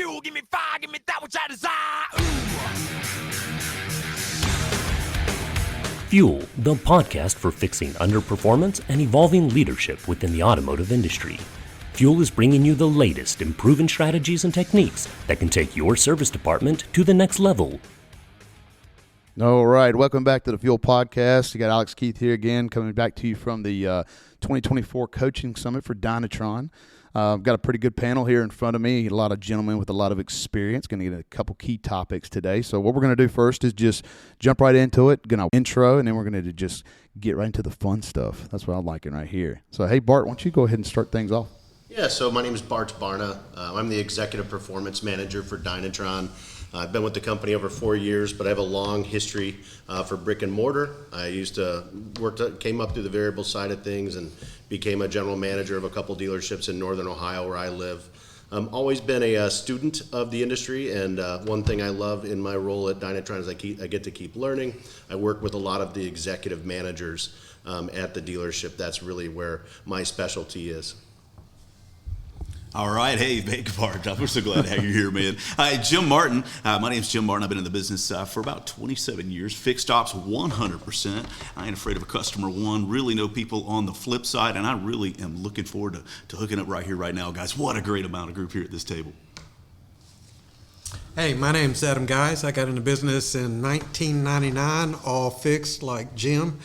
fuel, give me fire, give me that which I desire. Fuel, the podcast for fixing underperformance and evolving leadership within the automotive industry. Fuel is bringing you the latest in proven strategies and techniques that can take your service department to the next level. All right, welcome back to the Fuel Podcast. You got Alex Keith here again, coming back to you from the 2024 Coaching Summit for Dynatron. I've got a pretty good panel here in front of me, a lot of gentlemen with a lot of experience. Going to get a couple key topics today. So what we're going to do first is just jump right into it, going to intro, and then we're going to just get right into the fun stuff. That's what I'm liking right here. So, hey, Bart, why don't you go ahead and start things off? Yeah, so my name is Bart Barna. I'm the Executive Performance Manager for Dynatron. I've been with the company over 4 years, but I have a long history for brick and mortar. I used to came up through the variable side of things and became a general manager of a couple dealerships in Northern Ohio where I live. Always been a student of the industry, and one thing I love in my role at Dynatron is I get to keep learning. I work with a lot of the executive managers at the dealership. That's really where my specialty is. All right. Hey, thank you, Bart. I'm so glad to have you here, man. Hi, Jim Martin. My name's Jim Martin. I've been in the business for about 27 years. Fixed ops 100%. I ain't afraid of a customer one. Really know people on the flip side, and I really am looking forward to hooking up right here, right now, guys. What a great amount of group here at this table. Hey, my name's Adam Guys. I got into business in 1999, all fixed like Jim.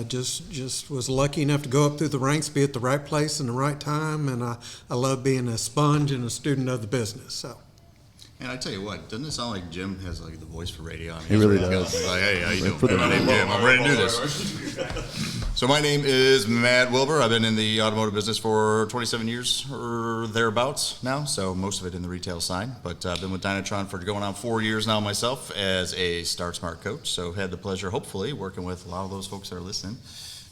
Just was lucky enough to go up through the ranks, be at the right place in the right time, and I love being a sponge and a student of the business. So. And I tell you what, doesn't it sound like Jim has like the voice for radio? I mean, He really does. Like, hey, how you doing? Hey, my name's Jim. I'm ready to do this. So my name is Matt Wilbur. I've been in the automotive business for 27 years or thereabouts now, so most of it in the retail side. But I've been with Dynatron for going on 4 years now myself as a Start Smart coach. So had the pleasure, hopefully, working with a lot of those folks that are listening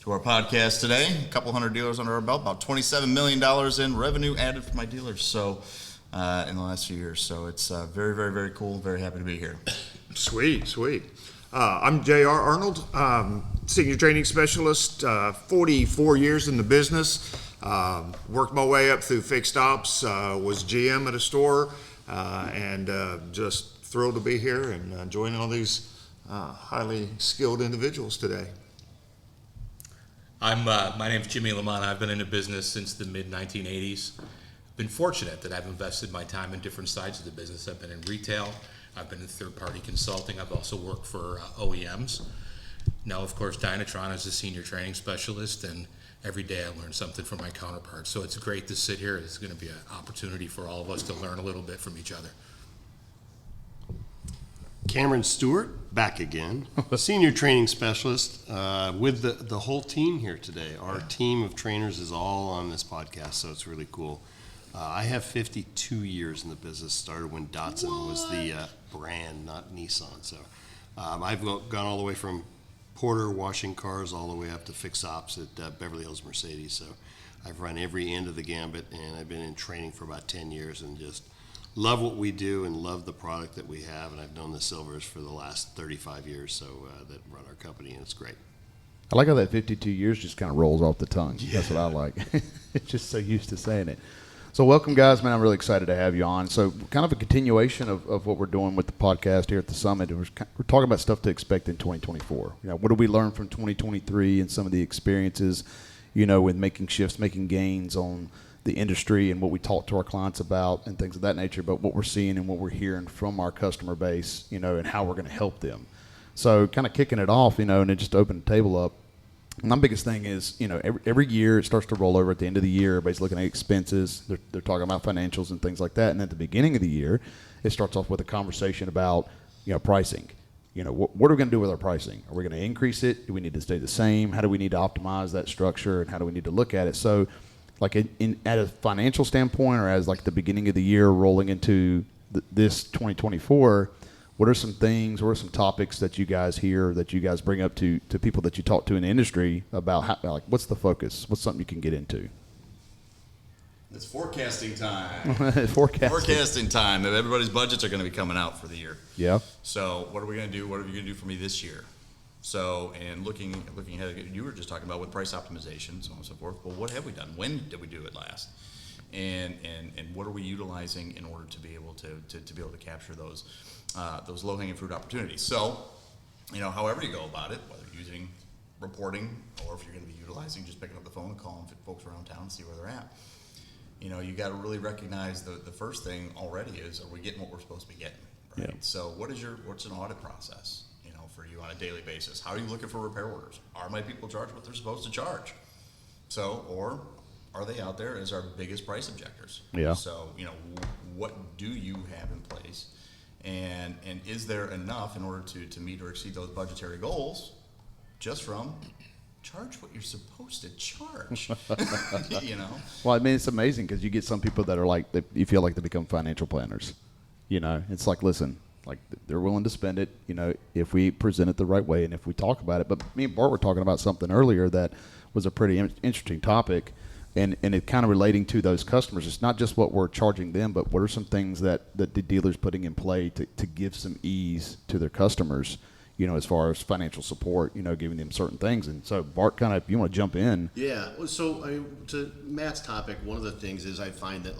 to our podcast today. A couple hundred dealers under our belt, about $27 million in revenue added for my dealers. So in the last few years. So it's very, very, very cool. Very happy to be here. Sweet. I'm J.R. Arnold, Senior Training Specialist, 44 years in the business. Worked my way up through fixed ops, was GM at a store, and just thrilled to be here and joining all these highly skilled individuals today. My name's Jimmy Lamont. I've been in the business since the mid-1980s. Been fortunate that I've invested my time in different sides of the business. I've been in retail, I've been in third-party consulting, I've also worked for OEMs. Now, of course, Dynatron is a senior training specialist, and every day I learn something from my counterparts. So it's great to sit here. It's going to be an opportunity for all of us to learn a little bit from each other. Cameron Stewart, back again, senior training specialist with the whole team here today. Our team of trainers is all on this podcast, so it's really cool. I have 52 years in the business, started when Datsun was the brand, not Nissan. So I've gone all the way from porter washing cars all the way up to fix ops at Beverly Hills Mercedes. So I've run every end of the gambit, and I've been in training for about 10 years and just love what we do and love the product that we have. And I've known the Silvers for the last 35 years that run our company, and it's great. I like how that 52 years just kind of rolls off the tongue. Yeah. That's what I like. It's just so used to saying it. So welcome, guys, man. I'm really excited to have you on. So kind of a continuation of what we're doing with the podcast here at the Summit. We're talking about stuff to expect in 2024. What did we learn from 2023 and some of the experiences, with making shifts, making gains on the industry and what we talk to our clients about and things of that nature, but what we're seeing and what we're hearing from our customer base, and how we're going to help them. So kind of kicking it off, and it just opened the table up. My biggest thing is, every year it starts to roll over at the end of the year. Everybody's looking at expenses. They're talking about financials and things like that. And at the beginning of the year, it starts off with a conversation about, pricing. What are we going to do with our pricing? Are we going to increase it? Do we need to stay the same? How do we need to optimize that structure? And how do we need to look at it? So, like at a financial standpoint, or as like the beginning of the year rolling into this 2024, what are some things, what are some topics that you guys hear, that you guys bring up to people that you talk to in the industry about what's the focus? What's something you can get into? It's forecasting time. Forecasting time. Everybody's budgets are going to be coming out for the year. Yeah. So what are we going to do? What are you going to do for me this year? So, and looking ahead, you were just talking about with price optimization, so on and so forth. Well, what have we done? When did we do it last? and what are we utilizing in order to be able to be able to capture those low-hanging fruit opportunities. So, however you go about it, whether you're using reporting or if you're going to be utilizing just picking up the phone and calling folks around town and see where they're at. You got to really recognize the first thing already is, are we getting what we're supposed to be getting? Right. Yeah. So what's an audit process, for you on a daily basis? How are you looking for repair orders? Are my people charged what they're supposed to charge? So, or are they out there as our biggest price objectors? Yeah. So, what do you have in place? And is there enough in order to meet or exceed those budgetary goals just from charge what you're supposed to charge? Well, I mean, it's amazing because you get some people that are you feel like they become financial planners. It's like, listen, like they're willing to spend it, if we present it the right way and if we talk about it. But me and Bart were talking about something earlier that was a pretty interesting topic, and it kind of relating to those customers. It's not just what we're charging them, but what are some things that the dealer's putting in play to give some ease to their customers, as far as financial support, giving them certain things. And so, Bart, kind of, if you want to jump in. Yeah. Well, so to Matt's topic, one of the things is I find that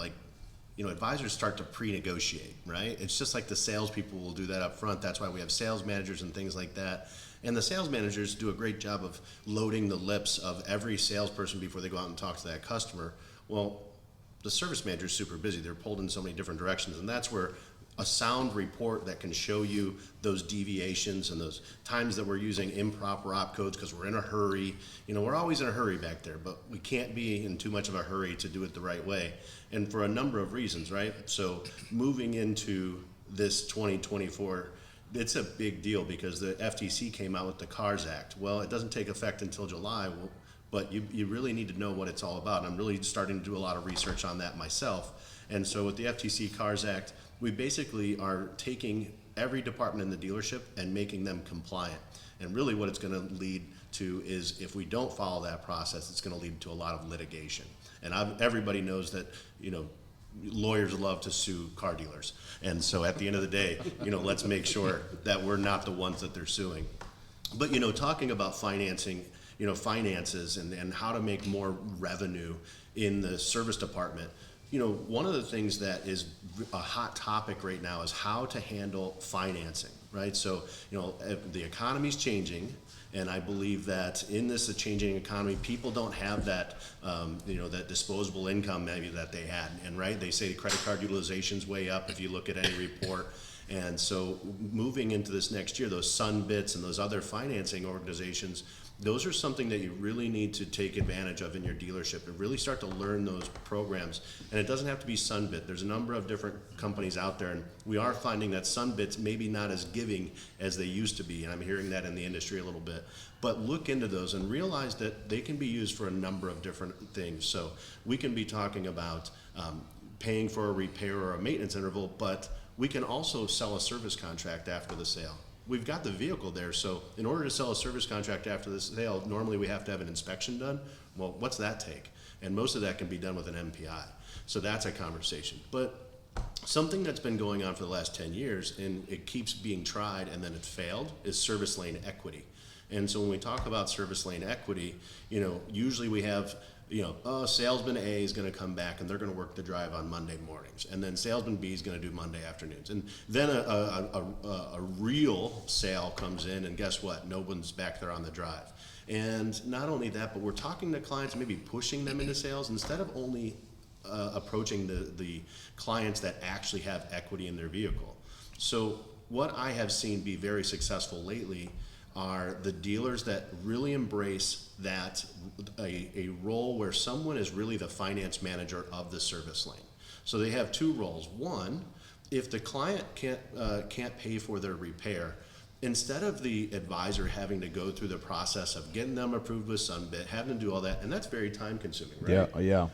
advisors start to pre-negotiate, right? It's just like the salespeople will do that up front. That's why we have sales managers and things like that. And the sales managers do a great job of loading the lips of every salesperson before they go out and talk to that customer. Well, the service manager is super busy. They're pulled in so many different directions, and that's where a sound report that can show you those deviations and those times that we're using improper op codes because we're in a hurry. We're always in a hurry back there, but we can't be in too much of a hurry to do it the right way. And for a number of reasons, right? So moving into this 2024, it's a big deal because the FTC came out with the CARS Act. Well, it doesn't take effect until July, but you really need to know what it's all about. And I'm really starting to do a lot of research on that myself. And so with the FTC CARS Act, we basically are taking every department in the dealership and making them compliant. And really what it's going to lead to is, if we don't follow that process, it's going to lead to a lot of litigation. And everybody knows that, lawyers love to sue car dealers. And so at the end of the day, let's make sure that we're not the ones that they're suing. But, talking about financing, finances and how to make more revenue in the service department, one of the things that is a hot topic right now is how to handle financing, right? So, the economy's changing, and I believe that in this changing economy, people don't have that, that disposable income maybe that they had. And right, they say credit card utilization's way up if you look at any report. And so moving into this next year, those Sunbits and those other financing organizations, those are something that you really need to take advantage of in your dealership and really start to learn those programs. And it doesn't have to be Sunbit. There's a number of different companies out there, and we are finding that Sunbit's maybe not as giving as they used to be, and I'm hearing that in the industry a little bit. But look into those and realize that they can be used for a number of different things. So we can be talking about paying for a repair or a maintenance interval, but we can also sell a service contract after the sale. We've got the vehicle there, so in order to sell a service contract after the sale, normally we have to have an inspection done. Well, what's that take? And most of that can be done with an MPI. So that's a conversation. But something that's been going on for the last 10 years, and it keeps being tried and then it failed, is service lane equity. And so when we talk about service lane equity, usually we have, salesman A is going to come back and they're going to work the drive on Monday mornings, and then salesman B is going to do Monday afternoons, and then a real sale comes in, and guess what? No one's back there on the drive. And not only that, but we're talking to clients, maybe pushing them into sales instead of only approaching the clients that actually have equity in their vehicle. So what I have seen be very successful lately are the dealers that really embrace that a role where someone is really the finance manager of the service lane. So they have two roles. One, if the client can't pay for their repair, instead of the advisor having to go through the process of getting them approved with Sunbit, having to do all that, and that's very time consuming, right? Yeah.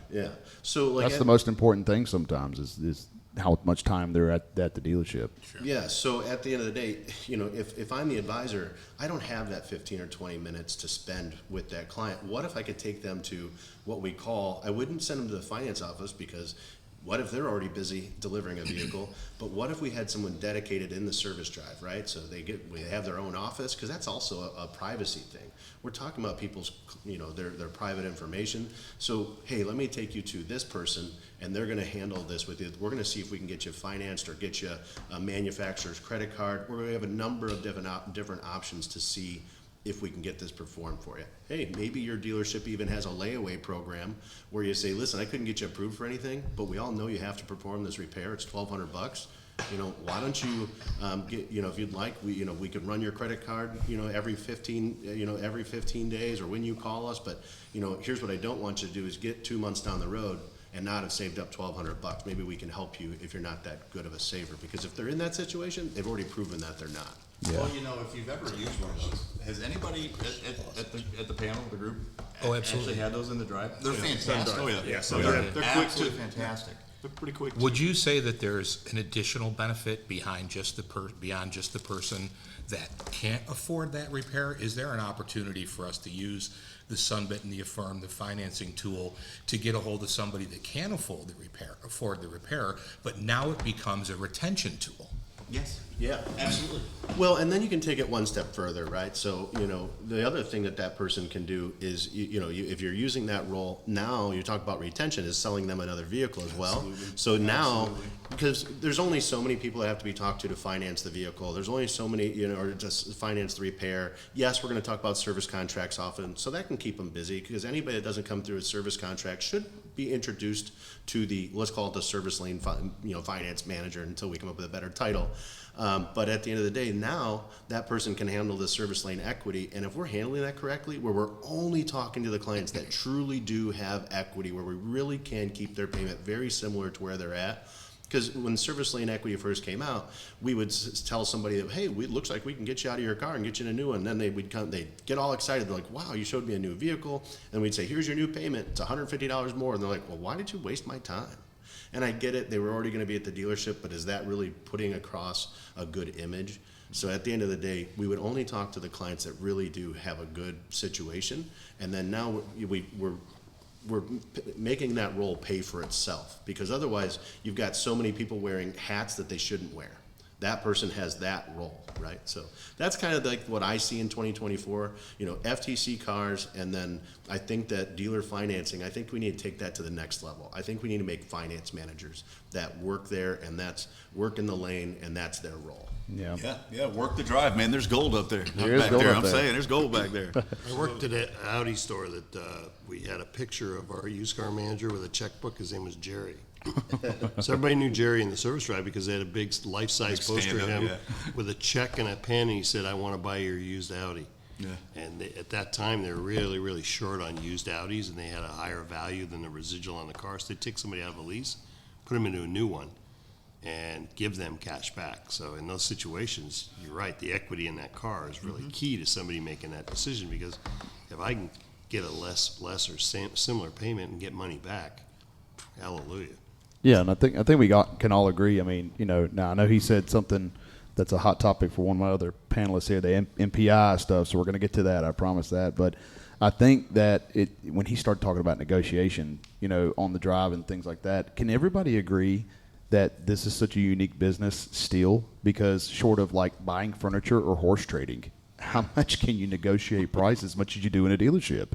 So that's the most important thing sometimes is how much time they're at the dealership. Sure. Yeah, so at the end of the day, if I'm the advisor, I don't have that 15 or 20 minutes to spend with that client. What if I could take them to what we call, I wouldn't send them to the finance office because What if they're already busy delivering a vehicle? But what if we had someone dedicated in the service drive, right? So they have their own office, because that's also a privacy thing. We're talking about people's, their private information. So, hey, let me take you to this person, and they're going to handle this with you. We're going to see if we can get you financed or get you a manufacturer's credit card. We're going to have a number of different options to see if we can get this performed for you. Hey, maybe your dealership even has a layaway program where you say, listen, I couldn't get you approved for anything, but we all know you have to perform this repair. It's $1,200. Why don't you get, if you'd like, we could run your credit card, every 15 days, or when you call us. But, here's what I don't want you to do is get 2 months down the road and not have saved up $1,200. Maybe we can help you if you're not that good of a saver, because if they're in that situation, they've already proven that they're not. Yeah. Well, if you've ever used one of those, has anybody at the panel, the group, actually had those in the drive? They're fantastic. Oh, yeah. Yeah, They're absolutely fantastic. They're pretty quick. Would you say that there's an additional benefit beyond just the person that can't afford that repair? Is there an opportunity for us to use the Sunbit and the Affirm, the financing tool, to get a hold of somebody that can afford the repair, but now it becomes a retention tool? Yes. Yeah, Absolutely. well, and then you can take it one step further, right? So, the other thing that person can do is, if you're using that role, now you talk about retention, is selling them another vehicle as well. So now, because there's only so many people that have to be talked to finance the vehicle. There's only so many, or just finance the repair. Yes, we're going to talk about service contracts often, so that can keep them busy, because anybody that doesn't come through a service contract should be introduced to the, let's call it the service lane, finance manager, until we come up with a better title. But at the end of the day, now that person can handle the service lane equity, and if we're handling that correctly, where we're only talking to the clients that truly do have equity, where we really can keep their payment very similar to where they're at. Because when service lane equity first came out, we would tell somebody that, hey, it looks like we can get you out of your car and get you in a new one. And then they'd get all excited. They're like, wow, you showed me a new vehicle. And we'd say, here's your new payment. It's $150 more. And they're like, well, why did you waste my time? And I get it, they were already going to be at the dealership, but is that really putting across a good image? So at the end of the day, we would only talk to the clients that really do have a good situation. And then now we're making that role pay for itself, because otherwise you've got so many people wearing hats that they shouldn't wear. That person has that role, right? So that's kind of like what I see in 2024, FTC cars, and then I think that dealer financing, I think we need to take that to the next level. I think we need to make finance managers that work there, and that's work in the lane, and that's their role. Yeah, work the drive, man. There's gold up there. I'm saying there's gold back there. I worked at an Audi store that we had a picture of our used car manager with a checkbook. His name was Jerry. So everybody knew Jerry in the service drive because they had a big life-size poster of him with a check and a pen, and he said, I want to buy your used Audi. Yeah. And at that time, they were really, really short on used Audis, and they had a higher value than the residual on the car. So they'd take somebody out of a lease, put them into a new one, and give them cash back. So in those situations, you're right, the equity in that car is really key to somebody making that decision, because if I can get a less or similar payment and get money back, hallelujah. Yeah, and I think we can all agree. I mean, now I know he said something that's a hot topic for one of my other panelists here, the MPI stuff. So we're going to get to that. I promise that. But I think that when he started talking about negotiation, on the drive and things like that, can everybody agree that this is such a unique business still? Because short of like buying furniture or horse trading, how much can you negotiate price as much as you do in a dealership,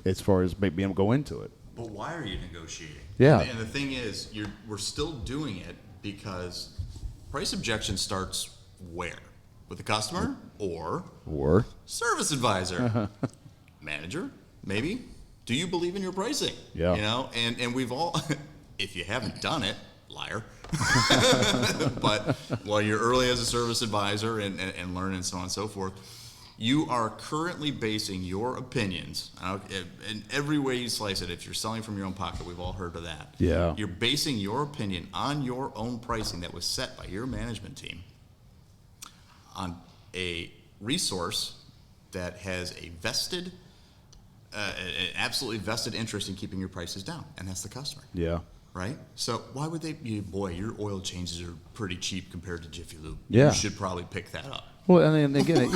as far as being able to go into it? But why are you negotiating? Yeah. And the thing is, we're still doing it because price objection starts where? With the customer or service advisor? Manager, maybe? Do you believe in your pricing? Yeah. And we've all, if you haven't done it, liar. But while you're early as a service advisor and learn and so on and so forth, you are currently basing your opinions, in every way you slice it. If you're selling from your own pocket, we've all heard of that. Yeah. You're basing your opinion on your own pricing that was set by your management team on a resource that has a vested, an absolutely vested interest in keeping your prices down, and that's the customer. Yeah. Right? So why would they be, boy, your oil changes are pretty cheap compared to Jiffy Lube. Yeah. You should probably pick that up. Well, and then again,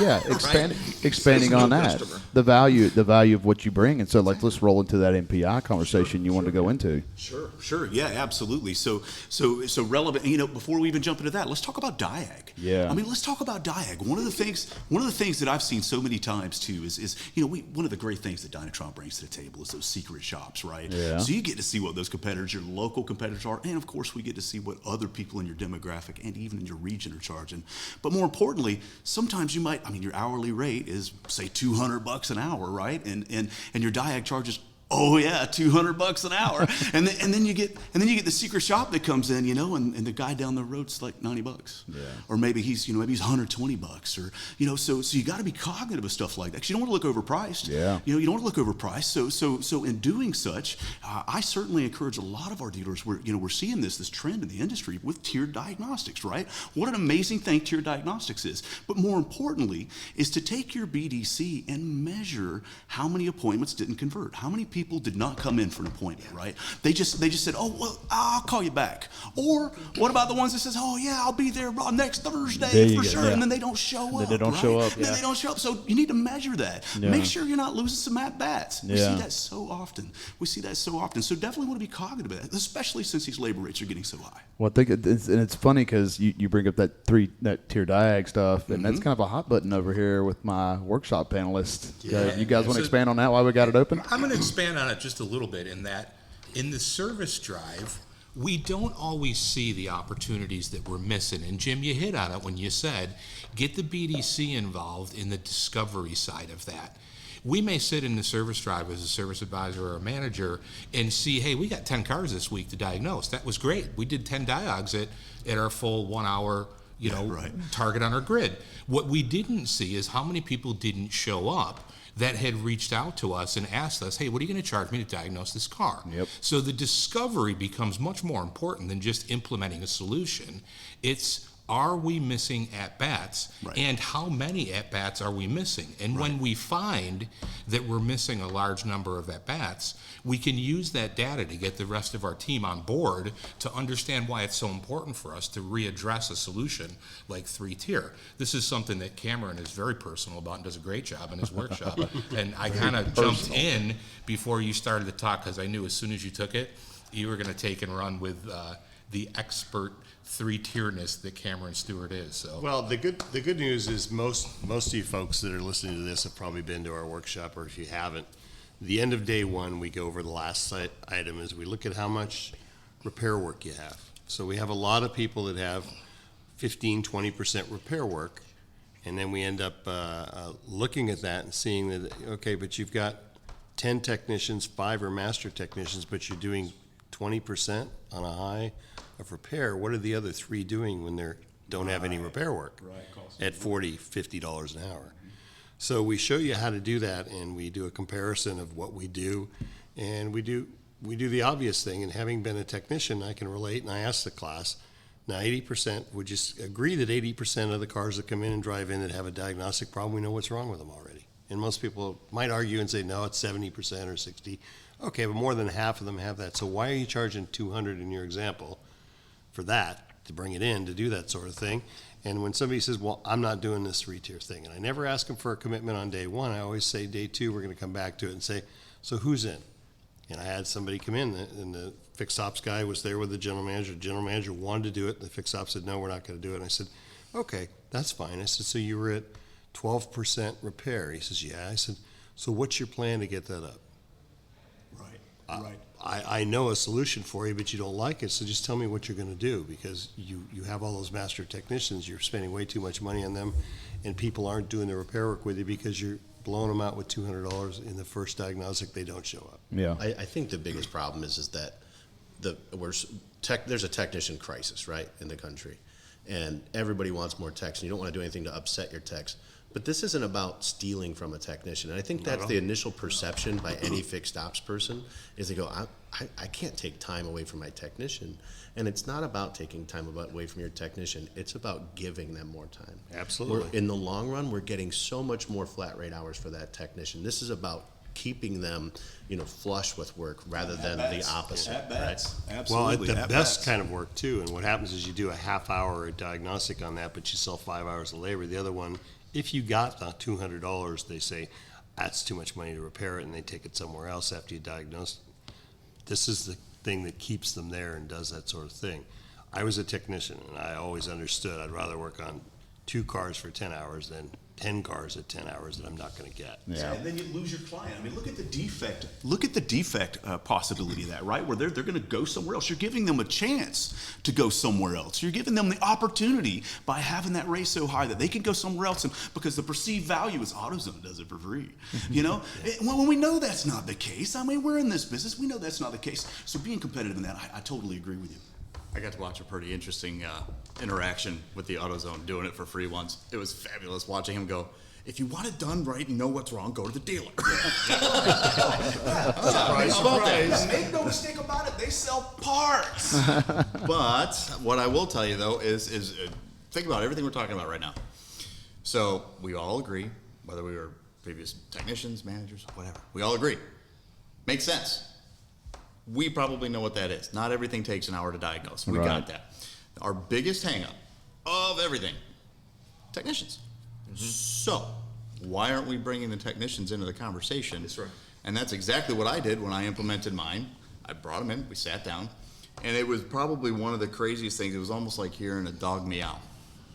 expanding on that, the value of what you bring, and so like let's roll into that MPI conversation you wanted to go into. Sure, yeah, absolutely. So relevant. Before we even jump into that, let's talk about Diag. Yeah. I mean, let's talk about Diag. One of the things that I've seen so many times too is one of the great things that Dynatron brings to the table is those secret shops, right? Yeah. So you get to see what those competitors, your local competitors are, and of course we get to see what other people in your demographic and even in your region are charging. But more importantly, sometimes your hourly rate is say $200 an hour, right? And your Diag charges, oh yeah, $200 an hour, and then you get the secret shop that comes in, and the guy down the road's like $90, or maybe he's $120, or so you got to be cognitive of stuff like that because you don't want to look overpriced. Yeah. You don't want to look overpriced. So in doing such, I certainly encourage a lot of our dealers. We're seeing this trend in the industry with tiered diagnostics, right? What an amazing thing tiered diagnostics is. But more importantly, is to take your BDC and measure how many appointments didn't convert, how many people did not come in for an appointment, right? They just said, oh, well, I'll call you back. Or what about the ones that says, oh yeah, I'll be there next Thursday for sure, and then they don't show up. They don't show up. Then they don't show up. So you need to measure that. Yeah. Make sure you're not losing some at bats. We Yeah. see that so often. So definitely want to be cognitive of that, especially since these labor rates are getting so high. Well, I think it's funny because you bring up that tier Diag stuff, and that's kind of a hot button over here with my workshop panelists. You guys want to expand on that while we got it open? I'm going to expand on it just a little bit in that in the service drive, we don't always see the opportunities that we're missing. And Jim, you hit on it when you said, get the BDC involved in the discovery side of that. We may sit in the service drive as a service advisor or a manager and see, hey, we got 10 cars this week to diagnose. That was great. We did 10 diags at our full 1 hour, target on our grid. What we didn't see is how many people didn't show up that had reached out to us and asked us, hey, what are you going to charge me to diagnose this car? Yep. So the discovery becomes much more important than just implementing a solution. It's, are we missing at-bats? Right. And how many at-bats are we missing? And when we find that we're missing a large number of at-bats, we can use that data to get the rest of our team on board to understand why it's so important for us to readdress a solution like 3-tier. This is something that Cameron is very personal about and does a great job in his workshop. And I kind of jumped in before you started to talk because I knew as soon as you took it, you were going to take and run with the expert 3-tierness that Cameron Stewart is. So Well, the good news is most of you folks that are listening to this have probably been to our workshop, or if you haven't, the end of day one, we go over the last item is we look at how much repair work you have. So we have a lot of people that have 15-20% repair work, and then we end up looking at that and seeing that, okay, but you've got 10 technicians, 5 are master technicians, but you're doing 20% on a high of repair. What are the other 3 doing when they don't have any repair work at $40, $50 an hour? So we show you how to do that, and we do a comparison of what we do, and we do the obvious thing. And having been a technician, I can relate, and I asked the class, now 80%, would you agree that 80% of the cars that come in and drive in that have a diagnostic problem, we know what's wrong with them already? And most people might argue and say, no, it's 70% or 60. Okay, but more than half of them have that. So why are you charging $200 in your example for that, to bring it in, to do that sort of thing? And when somebody says, well, I'm not doing this 3-tier thing, and I never ask them for a commitment on day one, I always say day 2, we're going to come back to it and say, so who's in? And I had somebody come in, and the fixed ops guy was there with the general manager. The general manager wanted to do it, and the fixed ops said, no, we're not going to do it. And I said, okay, that's fine. I said, so you were at 12% repair? He says, yeah. I said, so what's your plan to get that up? Right. I know a solution for you, but you don't like it, so just tell me what you're going to do, because you have all those master technicians, you're spending way too much money on them, and people aren't doing the repair work with you because you're blowing them out with $200 in the first diagnostic, they don't show up. Yeah. I think the biggest problem is that there's a technician crisis, right, in the country, and everybody wants more techs, and you don't want to do anything to upset your techs. But this isn't about stealing from a technician. And I think that's the initial perception by any fixed ops person, is they go, I can't take time away from my technician. And it's not about taking time away from your technician. It's about giving them more time. Absolutely. In the long run, we're getting so much more flat rate hours for that technician. This is about keeping them, flush with work rather than the opposite. At bats. Right? Absolutely. Well, the at best bats. kind of work too, and what happens is you do a half hour diagnostic on that, but you sell 5 hours of labor. The other one, if you got the $200, they say, that's too much money to repair it, and they take it somewhere else after you diagnose. This is the thing that keeps them there and does that sort of thing. I was a technician, and I always understood I'd rather work on 2 cars for 10 hours than 10 cars at 10 hours that I'm not going to get. Yeah. And then you lose your client. I mean, look at the defect. Look at the defect possibility of that, right? Where they're going to go somewhere else. You're giving them a chance to go somewhere else. You're giving them the opportunity by having that rate so high that they can go somewhere else, and because the perceived value is AutoZone does it for free. When we know that's not the case, I mean, we're in this business. We know that's not the case. So being competitive in that, I totally agree with you. I got to watch a pretty interesting interaction with the AutoZone doing it for free once. It was fabulous watching him go, if you want it done right and know what's wrong, go to the dealer. Surprise. Make no mistake about it, they sell parts. But what I will tell you, though, is think about everything we're talking about right now. So we all agree, whether we were previous technicians, managers, whatever, we all agree. Makes sense. We probably know what that is. Not everything takes an hour to diagnose. We got that. Our biggest hang-up of everything, technicians. So why aren't we bringing the technicians into the conversation? That's right. And that's exactly what I did when I implemented mine. I brought them in, we sat down, and it was probably one of the craziest things. It was almost like hearing a dog meow.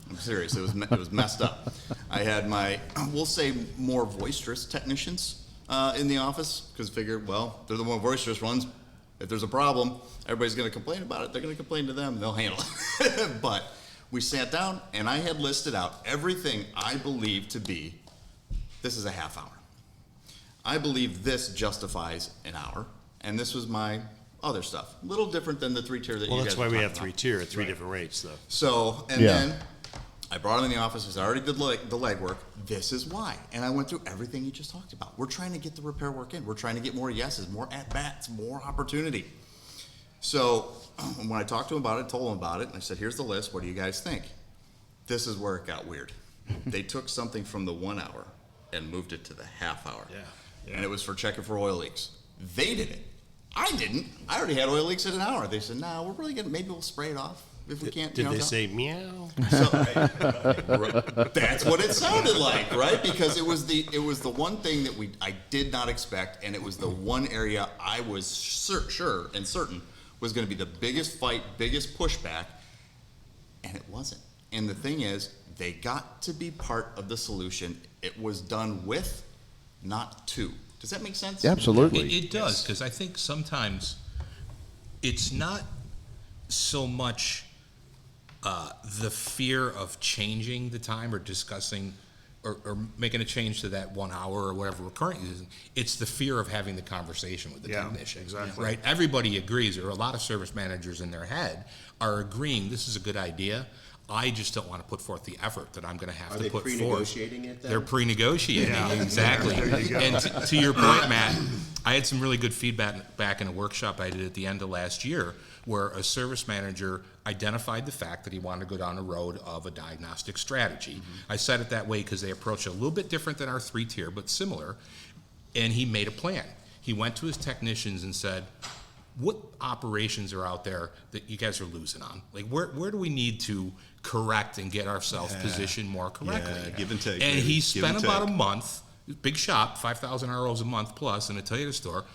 I'm serious, it was messed up. I had my, we'll say, more boisterous technicians in the office, because figured, well, they're the more boisterous ones. If there's a problem, everybody's going to complain about it. They're going to complain to them. They'll handle it. But we sat down, and I had listed out everything I believe to be, this is a half hour. I believe this justifies an hour, and this was my other stuff. A little different than the 3-tier that you guys Well, that's why we have talking 3-tier at 3 different rates, though. So, and then I brought him in the office. I said, I already did the legwork. This is why. And I went through everything you just talked about. We're trying to get the repair work in. We're trying to get more yeses, more at-bats, more opportunity. So when I talked to him about it, told him about it, and I said, here's the list. What do you guys think? This is where it got weird. They took something from the 1 hour and moved it to the half hour. Yeah. And it was for checking for oil leaks. They did it. I didn't. I already had oil leaks in an hour. They said, no, we're really going to, maybe we'll spray it off. If we can't, Did they say meow? So, that's what it sounded like, right? Because it was the one thing that I did not expect, and it was the one area I was sure and certain was going to be the biggest fight, biggest pushback, and it wasn't. And the thing is, they got to be part of the solution. It was done with, not to. Does that make sense? Absolutely. It does, because I think sometimes it's not so much the fear of changing the time or discussing or making a change to that 1 hour or whatever we're currently using. It's the fear of having the conversation with the technician. Exactly. Right? Everybody agrees, or a lot of service managers in their head are agreeing this is a good idea. I just don't want to put forth the effort that I'm going to have to put forth. Are they pre-negotiating it then? They're pre-negotiating, exactly. And to your point, Matt, I had some really good feedback back in a workshop I did at the end of last year where a service manager identified the fact that he wanted to go down the road of a diagnostic strategy. Mm-hmm. I said it that way because they approach it a little bit different than our 3-tier, but similar, and he made a plan. He went to his technicians and said, what operations are out there that you guys are losing on? Like, where do we need to correct and get ourselves positioned more correctly? Yeah, give and take. And baby. he Give spent and about take. a month, big shop, 5,000 euros a month plus in a Toyota store,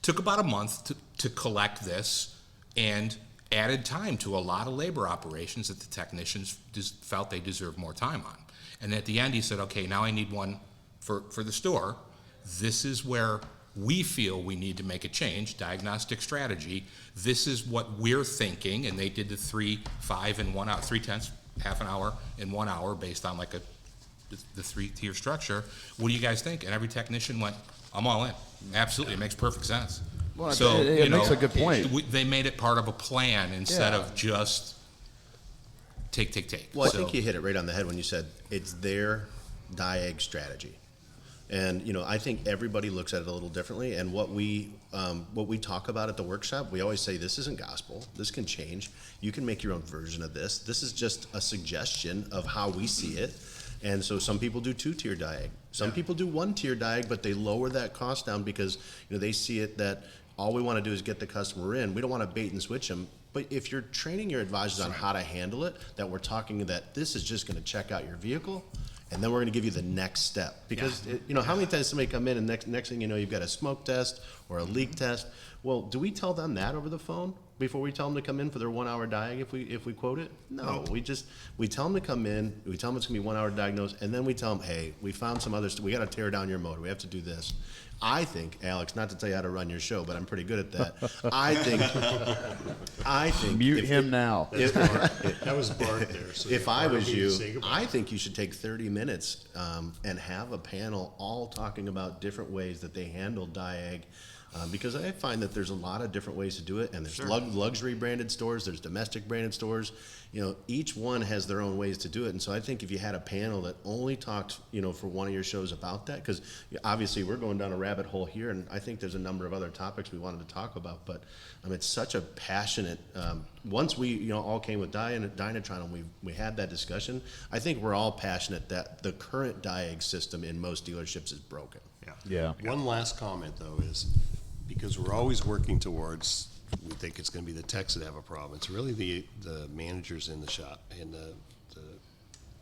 took about a month to collect this and added time to a lot of labor operations that the technicians felt they deserved more time on. And at the end, he said, okay, now I need one for the store. This is where we feel we need to make a change, diagnostic strategy. This is what we're thinking, and they did the 3, 5, and 1 hour, 3/10, half an hour, and 1 hour based on like the 3-tier structure. What do you guys think? And every technician went, I'm all in. Absolutely, it makes perfect sense. Well, it makes a good point. They made it part of a plan instead of just take. Well, I think you hit it right on the head when you said it's their diag strategy. And, I think everybody looks at it a little differently. And what we talk about at the workshop, we always say, this isn't gospel. This can change. You can make your own version of this. This is just a suggestion of how we see it. And so some people do 2-tier diag Some people do one-tier diag, but they lower that cost down because, they see it that all we want to do is get the customer in. We don't want to bait and switch them. But if you're training your advisors on how to handle it, that we're talking that this is just going to check out your vehicle, and then we're going to give you the next step. Because, how many times somebody come in and next thing you know, you've got a smoke test or a leak test. Well, do we tell them that over the phone before we tell them to come in for their 1 hour diag if we quote it? No, we tell them to come in, we tell them it's going to be 1 hour diagnose, and then we tell them, hey, we found some other stuff. We got to tear down your motor. We have to do this. I think, Alex, not to tell you how to run your show, but I'm pretty good at that. I think Mute him now. That was Bart there. So if I was you, say goodbye. I think you should take 30 minutes and have a panel all talking about different ways that they handle diag. Because I find that there's a lot of different ways to do it, and there's luxury branded stores, there's domestic branded stores. Each one has their own ways to do it, and so I think if you had a panel that only talked, for one of your shows about that, because obviously we're going down a rabbit hole here, and I think there's a number of other topics we wanted to talk about, but it's such a passionate. Once we, all came with Dynatron and we had that discussion, I think we're all passionate that the current diag system in most dealerships is broken. Yeah. One last comment, though, is because we're always working towards, we think it's going to be the techs that have a problem. It's really the managers in the shop, in the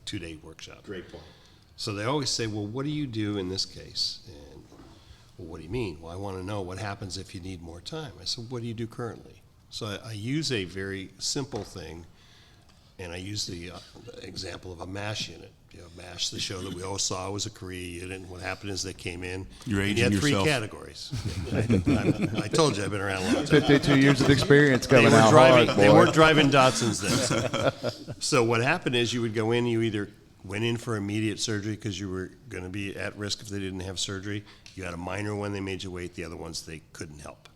2-day workshop. Great point. So they always say, well, what do you do in this case? And, well, what do you mean? Well, I want to know what happens if you need more time. I said, what do you do currently? So I use a very simple thing, and I use the example of a MASH unit. MASH, the show that we all saw, was a Korea unit, and what happened is they came in, You're and aging you had 3 yourself. categories. I told you I've been around a long time. 52 years of experience coming out hard, They boy. weren't driving Datsuns then. So what happened is you would go in, you either went in for immediate surgery because you were going to be at risk if they didn't have surgery. You had a minor one, they made you wait. The other ones, they couldn't help.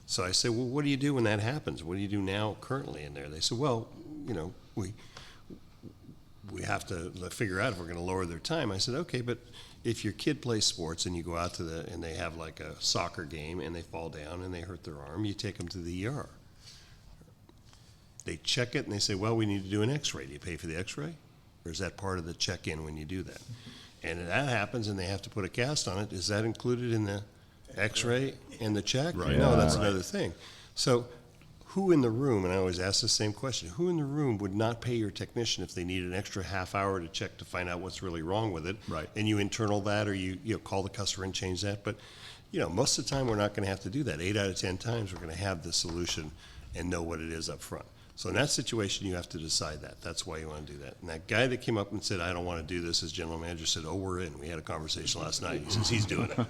So I said, well, what do you do when that happens? What do you do now currently in there? They said, well, we have to figure out if we're going to lower their time. I said, okay, but if your kid plays sports and you go out and they have like a soccer game and they fall down and they hurt their arm, you take them to the ER. They check it and they say, well, we need to do an x-ray. Do you pay for the x-ray? Or is that part of the check-in when you do that? And if that happens and they have to put a cast on it, is that included in the x-ray and the check? Right. No, that's another thing. So who in the room, and I always ask the same question, who in the room would not pay your technician if they need an extra half hour to check to find out what's really wrong with it? Right. And you internal that, or you call the customer and change that. But most of the time we're not going to have to do that. 8 out of 10 times we're going to have the solution and know what it is up front. So in that situation, you have to decide that. That's why you want to do that. And that guy that came up and said, I don't want to do this, as general manager said, oh, we're in. We had a conversation last night. He says he's doing it. And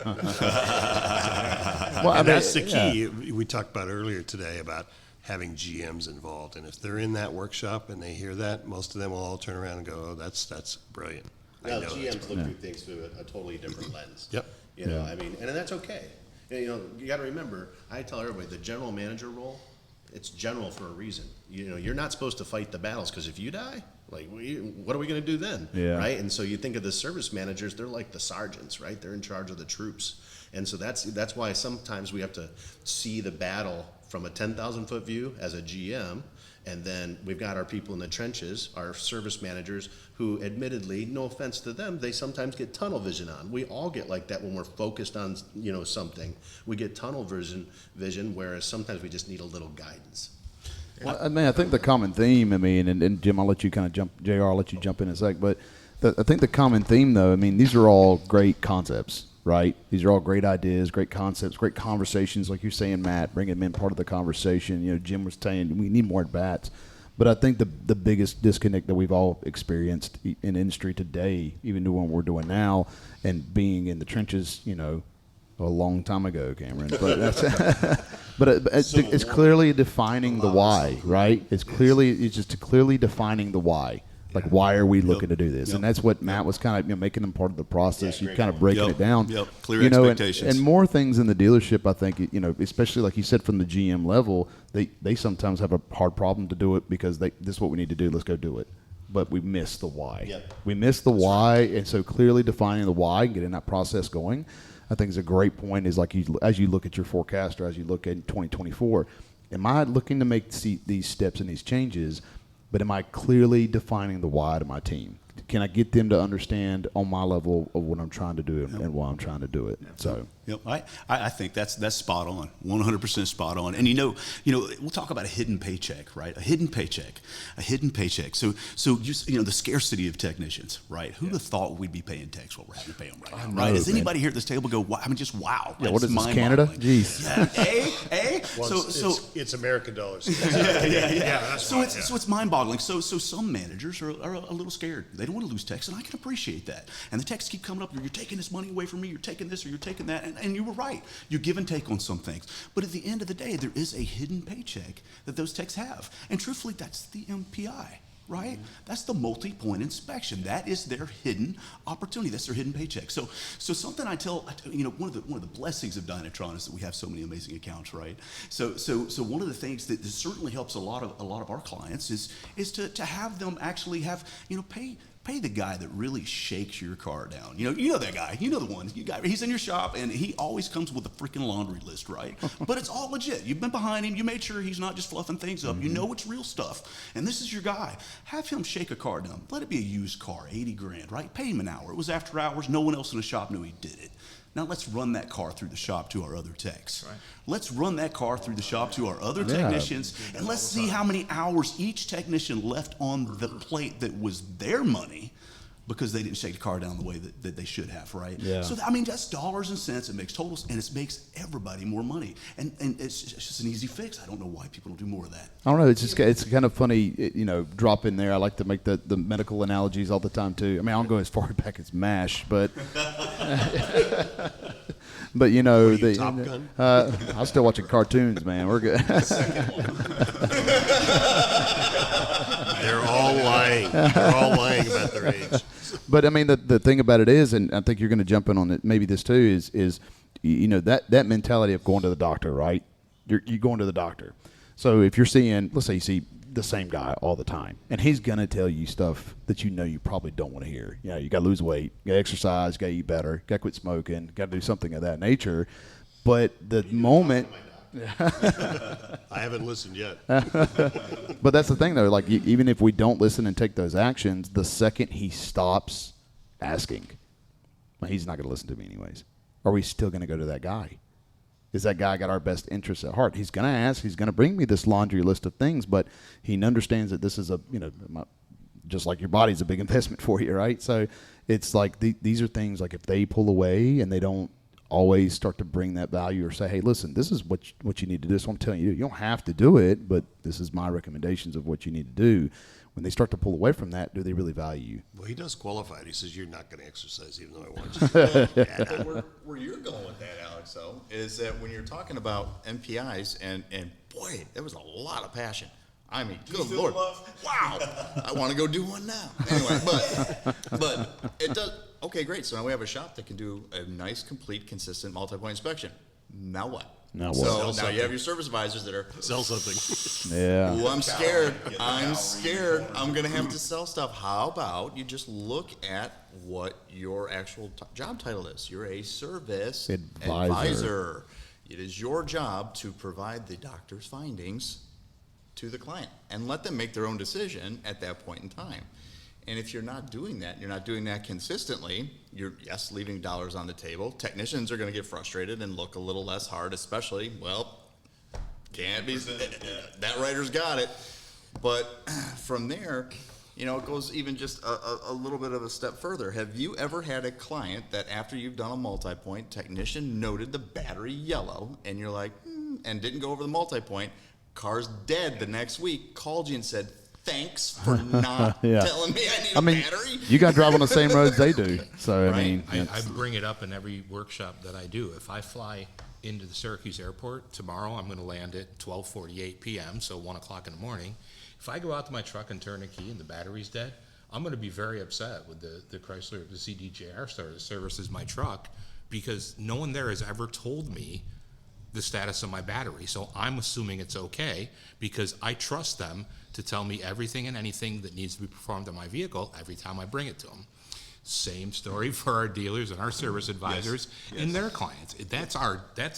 that's the key. Yeah. We talked about earlier today about having GMs involved. And if they're in that workshop and they hear that, most of them will all turn around and go, oh, that's brilliant. Now, GMs look through things through a totally different lens. Yep. And that's okay. You got to remember, I tell everybody, the general manager role, it's general for a reason. You're not supposed to fight the battles, because if you die, what are we going to do then? Yeah. Right? And so you think of the service managers, they're like the sergeants, right? They're in charge of the troops. And so that's why sometimes we have to see the battle from a 10,000-foot view as a GM, and then we've got our people in the trenches, our service managers, who admittedly, no offense to them, they sometimes get tunnel vision on. We all get like that when we're focused on something. We get tunnel vision, whereas sometimes we just need a little guidance. Well, I think the common theme, and Jim, I'll let you kind of jump, JR, I'll let you jump in a sec, but I think the common theme, though, these are all great concepts, right? These are all great ideas, great concepts, great conversations, like you're saying, Matt, bring them in part of the conversation. Jim was saying we need more at-bats. But I think the biggest disconnect that we've all experienced in industry today, even doing what we're doing now, and being in the trenches, a long time ago, Cameron. But it's clearly defining the why, right? It's just clearly defining the why. Like, why are we looking to do this? And that's what Matt was kind of making them part of the process. You kind of breaking it down. Clear expectations. And more things in the dealership, I think, especially like you said from the GM level, they sometimes have a hard problem to do it because this is what we need to do. Let's go do it. But we miss the why. Yep. We miss the why, and so clearly defining the why and getting that process going, I think is a great point. Is like as you look at your forecast or as you look at 2024, am I looking to make these steps and these changes? But am I clearly defining the why to my team? can I get them to understand on my level of what I'm trying to do and why I'm trying to do it? So. Yep, I think that's spot on, 100% spot on. And you know, we'll talk about a hidden paycheck, right? A hidden paycheck. So the scarcity of technicians, right? Who'd have thought we'd be paying techs what we're having to pay them right now, right? Does anybody here at this table go, wow, I mean, just wow? Yeah, what is this, Canada? Jeez. Yeah, Well, it's American dollars. Yeah. That's So right, it's mind-boggling. So some managers are a little scared. They don't want to lose techs, and I can appreciate that. And the techs keep coming up, you're taking this money away from me, you're taking this or you're taking that. And you were right. You give and take on some things. But at the end of the day, there is a hidden paycheck that those techs have. And truthfully, that's the MPI, right? That's the multi-point inspection. That is their hidden opportunity. That's their hidden paycheck. So something I tell one of the blessings of Dynatron is that we have so many amazing accounts, right? So one of the things that certainly helps a lot of our clients is to have them actually have, pay the guy that really shakes your car down. You know that guy. You know the one. He's in your shop, and he always comes with a freaking laundry list, right? But it's all legit. You've been behind him. You made sure he's not just fluffing things up. You know it's real stuff. And this is your guy. Have him shake a car down. Let it be a used car, $80,000, right? Pay him an hour. It was after hours. No one else in the shop knew he did it. Now let's run that car through the shop to our other techs. Right. Let's run that car through the shop to our other technicians, and let's see how many hours each technician left on the plate that was their money because they didn't shake the car down the way that they should have, right? Yeah. So, I mean, that's dollars and cents. It makes totals, and it makes everybody more money. And it's just an easy fix. I don't know why people don't do more of that. I don't know. It's kind of funny, drop in there. I like to make the medical analogies all the time, too. I mean, I don't go as far back as MASH, but... But, Top Gun? I'm still watching cartoons, man. We're good. They're all lying. They're all lying about their age. But I mean, the thing about it is, and I think you're going to jump in on it, maybe this too, is that mentality of going to the doctor, right? You're going to the doctor. So if you're seeing, let's say you see the same guy all the time, and he's going to tell you stuff that you probably don't want to hear. You got to lose weight, you got to exercise, got to eat better, got to quit smoking, got to do something of that nature. But the moment... I haven't listened yet. But that's the thing, though. Like, even if we don't listen and take those actions, the second he stops asking, well, he's not going to listen to me anyways. Are we still going to go to that guy? Is that guy got our best interests at heart? He's going to ask. He's going to bring me this laundry list of things, but he understands that this is just like your body's a big investment for you, right? So it's like these are things like if they pull away and they don't always start to bring that value or say, hey, listen, this is what you need to do. So I'm telling you, you don't have to do it, but this is my recommendations of what you need to do. When they start to pull away from that, do they really value you? Well, he does qualify it. He says, you're not going to exercise even though I want you to. But where you're going with that, Alex, though, is that when you're talking about MPIs, and boy, there was a lot of passion. I mean, good Lord. Wow. I want to go do one now. Anyway, but it does. Okay, great. So now we have a shop that can do a nice, complete, consistent multi-point inspection. Now what? So now you have your service advisors that are Sell something. Yeah. Ooh, I'm scared. I'm going to have to sell stuff. How about you just look at what your actual job title is? You're a service advisor. It is your job to provide the doctor's findings to the client and let them make their own decision at that point in time. And if you're not doing that, you're not doing that consistently, you're, yes, leaving dollars on the table. Technicians are going to get frustrated and look a little less hard, especially, well, can't be, that writer's got it. But from there, it goes even just a little bit of a step further. Have you ever had a client that after you've done a multi-point, technician noted the battery yellow, and you're like, and didn't go over the multi-point, car's dead the next week, called you and said, thanks for not telling me I need a battery. You got to drive on the same roads they do. So, right. I bring it up in every workshop that I do. If I fly into the Syracuse airport tomorrow, I'm going to land at 12:48 p.m., so 1 o'clock in the morning. If I go out to my truck and turn a key and the battery's dead, I'm going to be very upset with the Chrysler, the CDJR store that services my truck, because no one there has ever told me the status of my battery. So I'm assuming it's okay because I trust them to tell me everything and anything that needs to be performed on my vehicle every time I bring it to them. Same story for our dealers and our service advisors and their clients. That's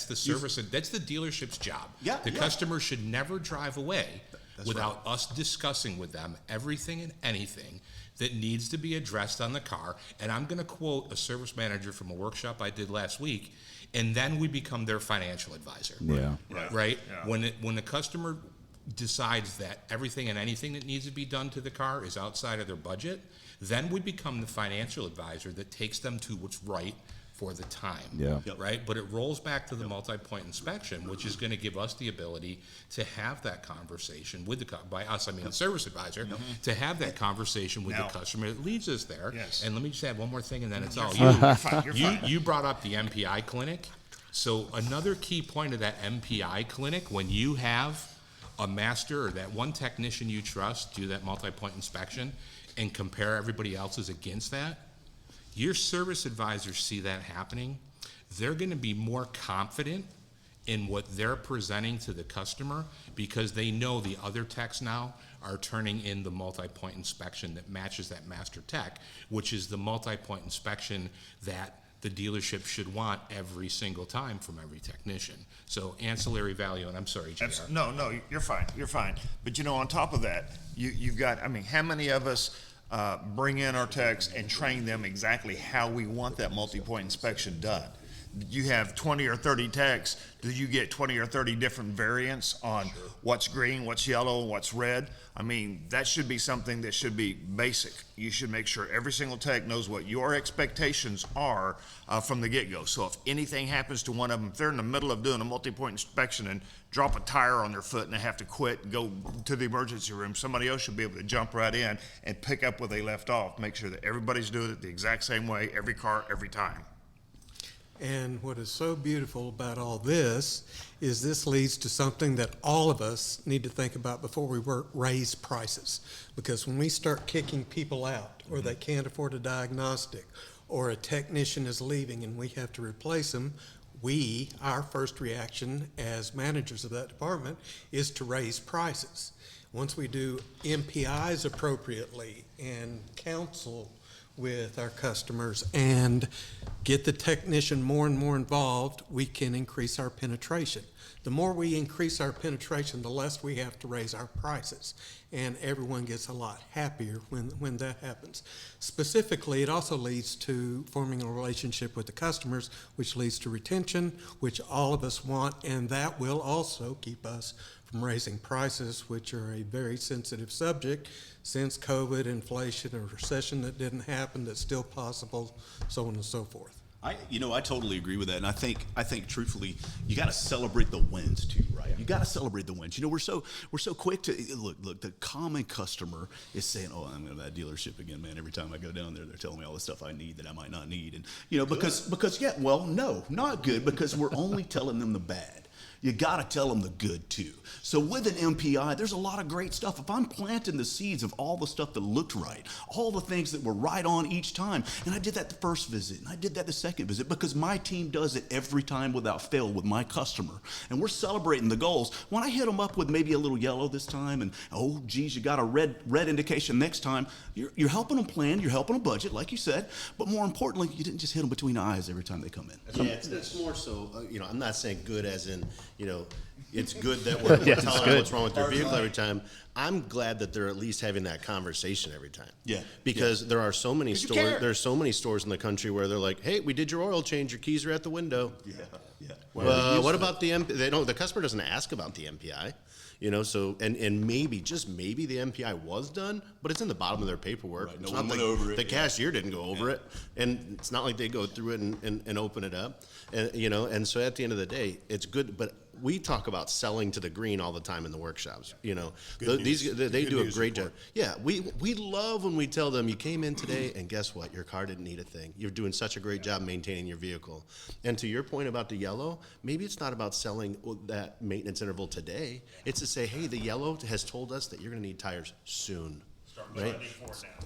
the service, that's the dealership's job. The customer should never drive away without us discussing with them everything and anything that needs to be addressed on the car. And I'm going to quote a service manager from a workshop I did last week, and then we become their financial advisor. Yeah. Right? Yeah. When the customer decides that everything and anything that needs to be done to the car is outside of their budget, then we become the financial advisor that takes them to what's right for the time, right? But it rolls back to the multi-point inspection, which is going to give us the ability to have that conversation with by us, I mean the service advisor, to have that conversation with the customer that leads us there. Yes. And let me just add one more thing, and then it's all You're you. fine. You brought up the MPI clinic. So another key point of that MPI clinic, when you have a master or that one technician you trust do that multi-point inspection and compare everybody else's against that, your service advisors see that happening, they're going to be more confident in what they're presenting to the customer because they know the other techs now are turning in the multi-point inspection that matches that master tech, which is the multi-point inspection that the dealership should want every single time from every technician. So ancillary value, and I'm sorry, JR. No, you're fine. You're fine. But on top of that, you've got, how many of us bring in our techs and train them exactly how we want that multi-point inspection done? You have 20 or 30 techs. Do you get 20 or 30 different variants on what's green, what's yellow, what's red? That should be something that should be basic. You should make sure every single tech knows what your expectations are from the get-go. So if anything happens to one of them, if they're in the middle of doing a multi-point inspection and drop a tire on their foot and they have to quit and go to the emergency room, somebody else should be able to jump right in and pick up where they left off. Make sure that everybody's doing it the exact same way, every car, every time. And what is so beautiful about all this is this leads to something that all of us need to think about before we raise prices. Because when we start kicking people out, or they can't afford a diagnostic, or a technician is leaving and we have to replace them, our first reaction as managers of that department is to raise prices. Once we do MPIs appropriately and counsel with our customers and get the technician more and more involved, we can increase our penetration. The more we increase our penetration, the less we have to raise our prices. And everyone gets a lot happier when that happens. Specifically, it also leads to forming a relationship with the customers, which leads to retention, which all of us want, and that will also keep us from raising prices, which are a very sensitive subject since COVID, inflation, a recession that didn't happen that's still possible, so on and so forth. I totally agree with that, and I think truthfully, you got to celebrate the wins too, right? You got to celebrate the wins. We're so quick to look. The common customer is saying, "Oh, I'm going to that dealership again, man. Every time I go down there, they're telling me all the stuff I need that I might not need." And because no, not good, because we're only telling them the bad. You got to tell them the good too. So with an MPI, there's a lot of great stuff. If I'm planting the seeds of all the stuff that looked right, all the things that were right on each time, and I did that the first visit, and I did that the second visit, because my team does it every time without fail with my customer, and we're celebrating the goals. When I hit them up with maybe a little yellow this time, and oh geez, you got a red indication next time, you're helping them plan, you're helping them budget, like you said, but more importantly, you didn't just hit them between the eyes every time they come in. Yeah, it's more so, I'm not saying good as in, it's good that we're telling them what's wrong with their vehicle every time. I'm glad that they're at least having that conversation every time. Yeah. Because there are so many stores. There's so many stores in the country where they're like, "Hey, we did your oil change. Your keys are at the window." Yeah. Well, what about the the customer doesn't ask about the MPI. So and maybe, just maybe, the MPI was done, but it's in the bottom of their paperwork. Right, it's no not one went like over it. The cashier didn't go over it, and it's not like they go through it and open it up, and and so at the end of the day, it's good. But we talk about selling to the green all the time in the workshops. They do a great job. Yeah, we love when we tell them, you came in today and guess what? Your car didn't need a thing. You're doing such a great job maintaining your vehicle. And to your point about the yellow, maybe it's not about selling that maintenance interval today. It's to say, hey, the yellow has told us that you're going to need tires soon. Right?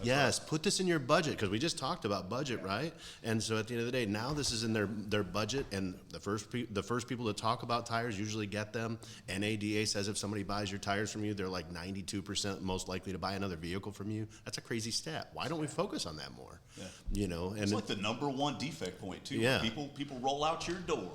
Yes, put this in your budget, because we just talked about budget, right? And so at the end of the day, now this is in their budget, and the first people to talk about tires usually get them. NADA says if somebody buys your tires from you, they're like 92% most likely to buy another vehicle from you. That's a crazy stat. Why don't we focus on that more? Yeah. And it's like the number one defect point too. Yeah. People roll out your door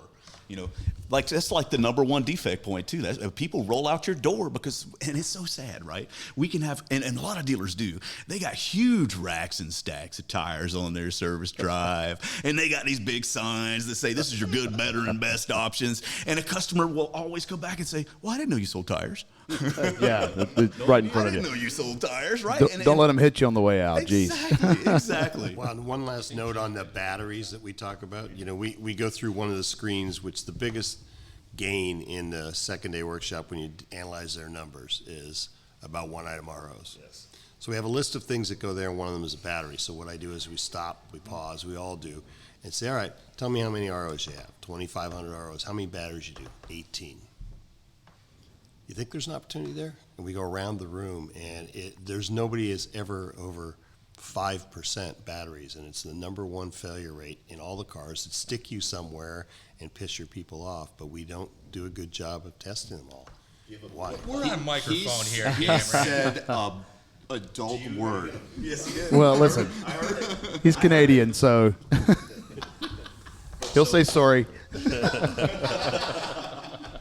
You know, like that's like the number one defect point too. That people roll out your door because, and it's so sad, right? We can have, and a lot of dealers do. They got huge racks and stacks of tires on their service drive, and they got these big signs that say this is your good, better, and best options. And a customer will always come back and say, "Well, I didn't know you sold tires." Yeah, right in front I of you. didn't know you sold tires, right? Don't let them hit you on the way out. Exactly, exactly. Well, and one last note on the batteries that we talk about. You know, we go through one of the screens, which the biggest gain in the second day workshop when you analyze their numbers is about one item ROs. Yes. So we have a list of things that go there, and one of them is a battery. So what I do is we stop, we pause, we all do, and say, all right, tell me how many ROs you have. 2,500 ROs. How many batteries you do? 18. You think there's an opportunity there? And we go around the room, and there's nobody is ever over 5% batteries, and it's the number one failure rate in all the cars that stick you somewhere and piss your people off, but we don't do a good job of testing them all. Why? We're on microphone here. He Cameron. said adult word. Yes, he did. Well, listen, he's Canadian, so he'll say sorry.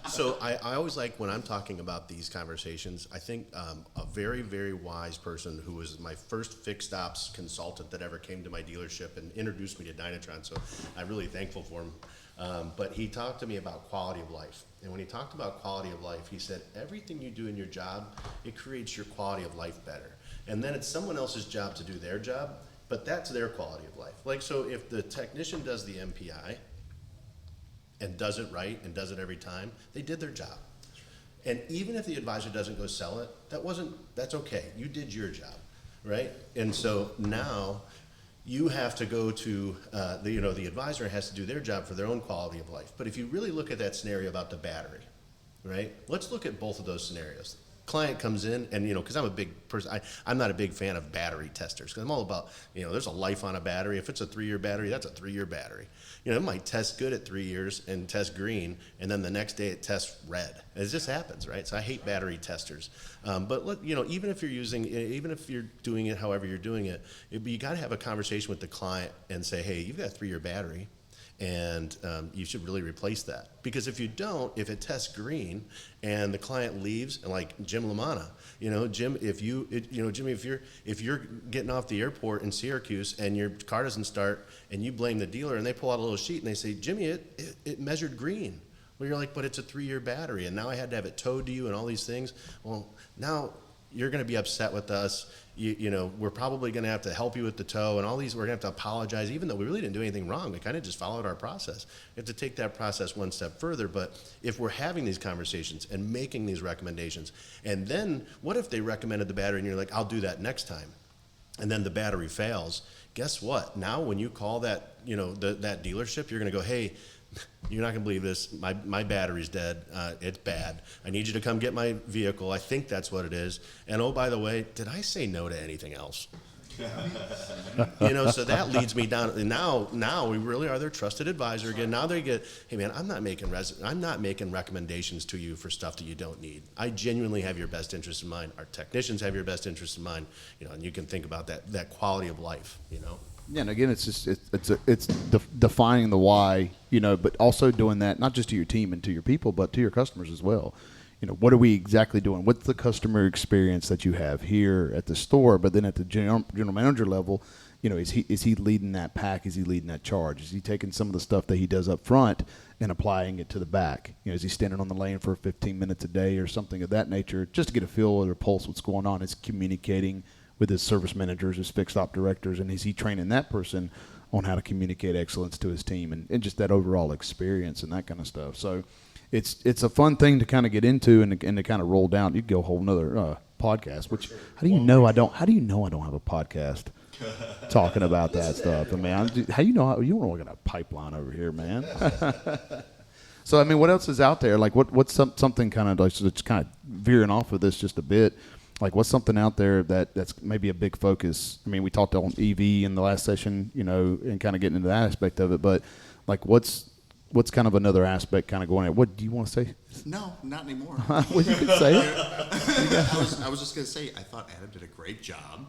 So I always like when I'm talking about these conversations, I think a very, very wise person who was my first fixed ops consultant that ever came to my dealership and introduced me to Dynatron, so I'm really thankful for him. But he talked to me about quality of life. And when he talked about quality of life, he said, everything you do in your job, it creates your quality of life better. And then it's someone else's job to do their job, but that's their quality of life. Like, so if the technician does the MPI, and does it right and does it every time, they did their job. And even if the advisor doesn't go sell it, that's okay. You did your job, right? And so now you have to go to, the advisor has to do their job for their own quality of life. But if you really look at that scenario about the battery, right? Let's look at both of those scenarios. Client comes in and, because I'm a big person, I'm not a big fan of battery testers because I'm all about, there's a life on a battery. If it's a 3-year battery, that's a 3-year battery. It might test good at 3 years and test green, and then the next day it tests red. It just happens, right? So I hate battery testers. But even if you're doing it however you're doing it, you got to have a conversation with the client and say, hey, you've got a 3-year battery. And you should really replace that, because if you don't, if it tests green and the client leaves, and like Jim LaManna, Jim, if you're getting off the airport in Syracuse and your car doesn't start and you blame the dealer and they pull out a little sheet and they say, Jimmy, it measured green. Well, you're like, but it's a 3-year battery and now I had to have it towed to you and all these things. Well, now you're going to be upset with us. We're probably going to have to help you with the tow and all these. We're going to have to apologize, even though we really didn't do anything wrong. We kind of just followed our process. We have to take that process one step further. But if we're having these conversations and making these recommendations, and then what if they recommended the battery and you're like, I'll do that next time, and then the battery fails? Guess what? Now when you call that, that dealership, you're going to go, hey, you're not going to believe this. My battery's dead. It's bad. I need you to come get my vehicle. I think that's what it is. And oh, by the way, did I say no to anything else? So that leads me down. And now we really are their trusted advisor again. Now they get, hey man, I'm not making recommendations to you for stuff that you don't need. I genuinely have your best interest in mind. Our technicians have your best interest in mind. And you can think about that quality of life. Yeah, and again, it's defining the why, but also doing that not just to your team and to your people, but to your customers as well. What are we exactly doing? What's the customer experience that you have here at the store, but then at the general manager level, is he leading that pack? Is he leading that charge? Is he taking some of the stuff that he does up front and applying it to the back? Is he standing on the lane for 15 minutes a day or something of that nature, just to get a feel or pulse what's going on? Is communicating with his service managers, his fixed op directors, and is he training that person on how to communicate excellence to his team and just that overall experience and that kind of stuff? So it's a fun thing to kind of get into and to kind of roll down. You could go a whole nother podcast. Which how do you know I don't have a podcast talking about that stuff? I mean, how you don't want a pipeline over here, man? So I mean, what else is out there? Like what's something kind of like, so it's kind of veering off of this just a bit. Like, what's something out there that's maybe a big focus? I mean, we talked on EV in the last session, and kind of getting into that aspect of it. But, like, what's kind of another aspect kind of going on? What do you want to say? No, not anymore. Well, you could say it. I was just going to say, I thought Adam did a great job,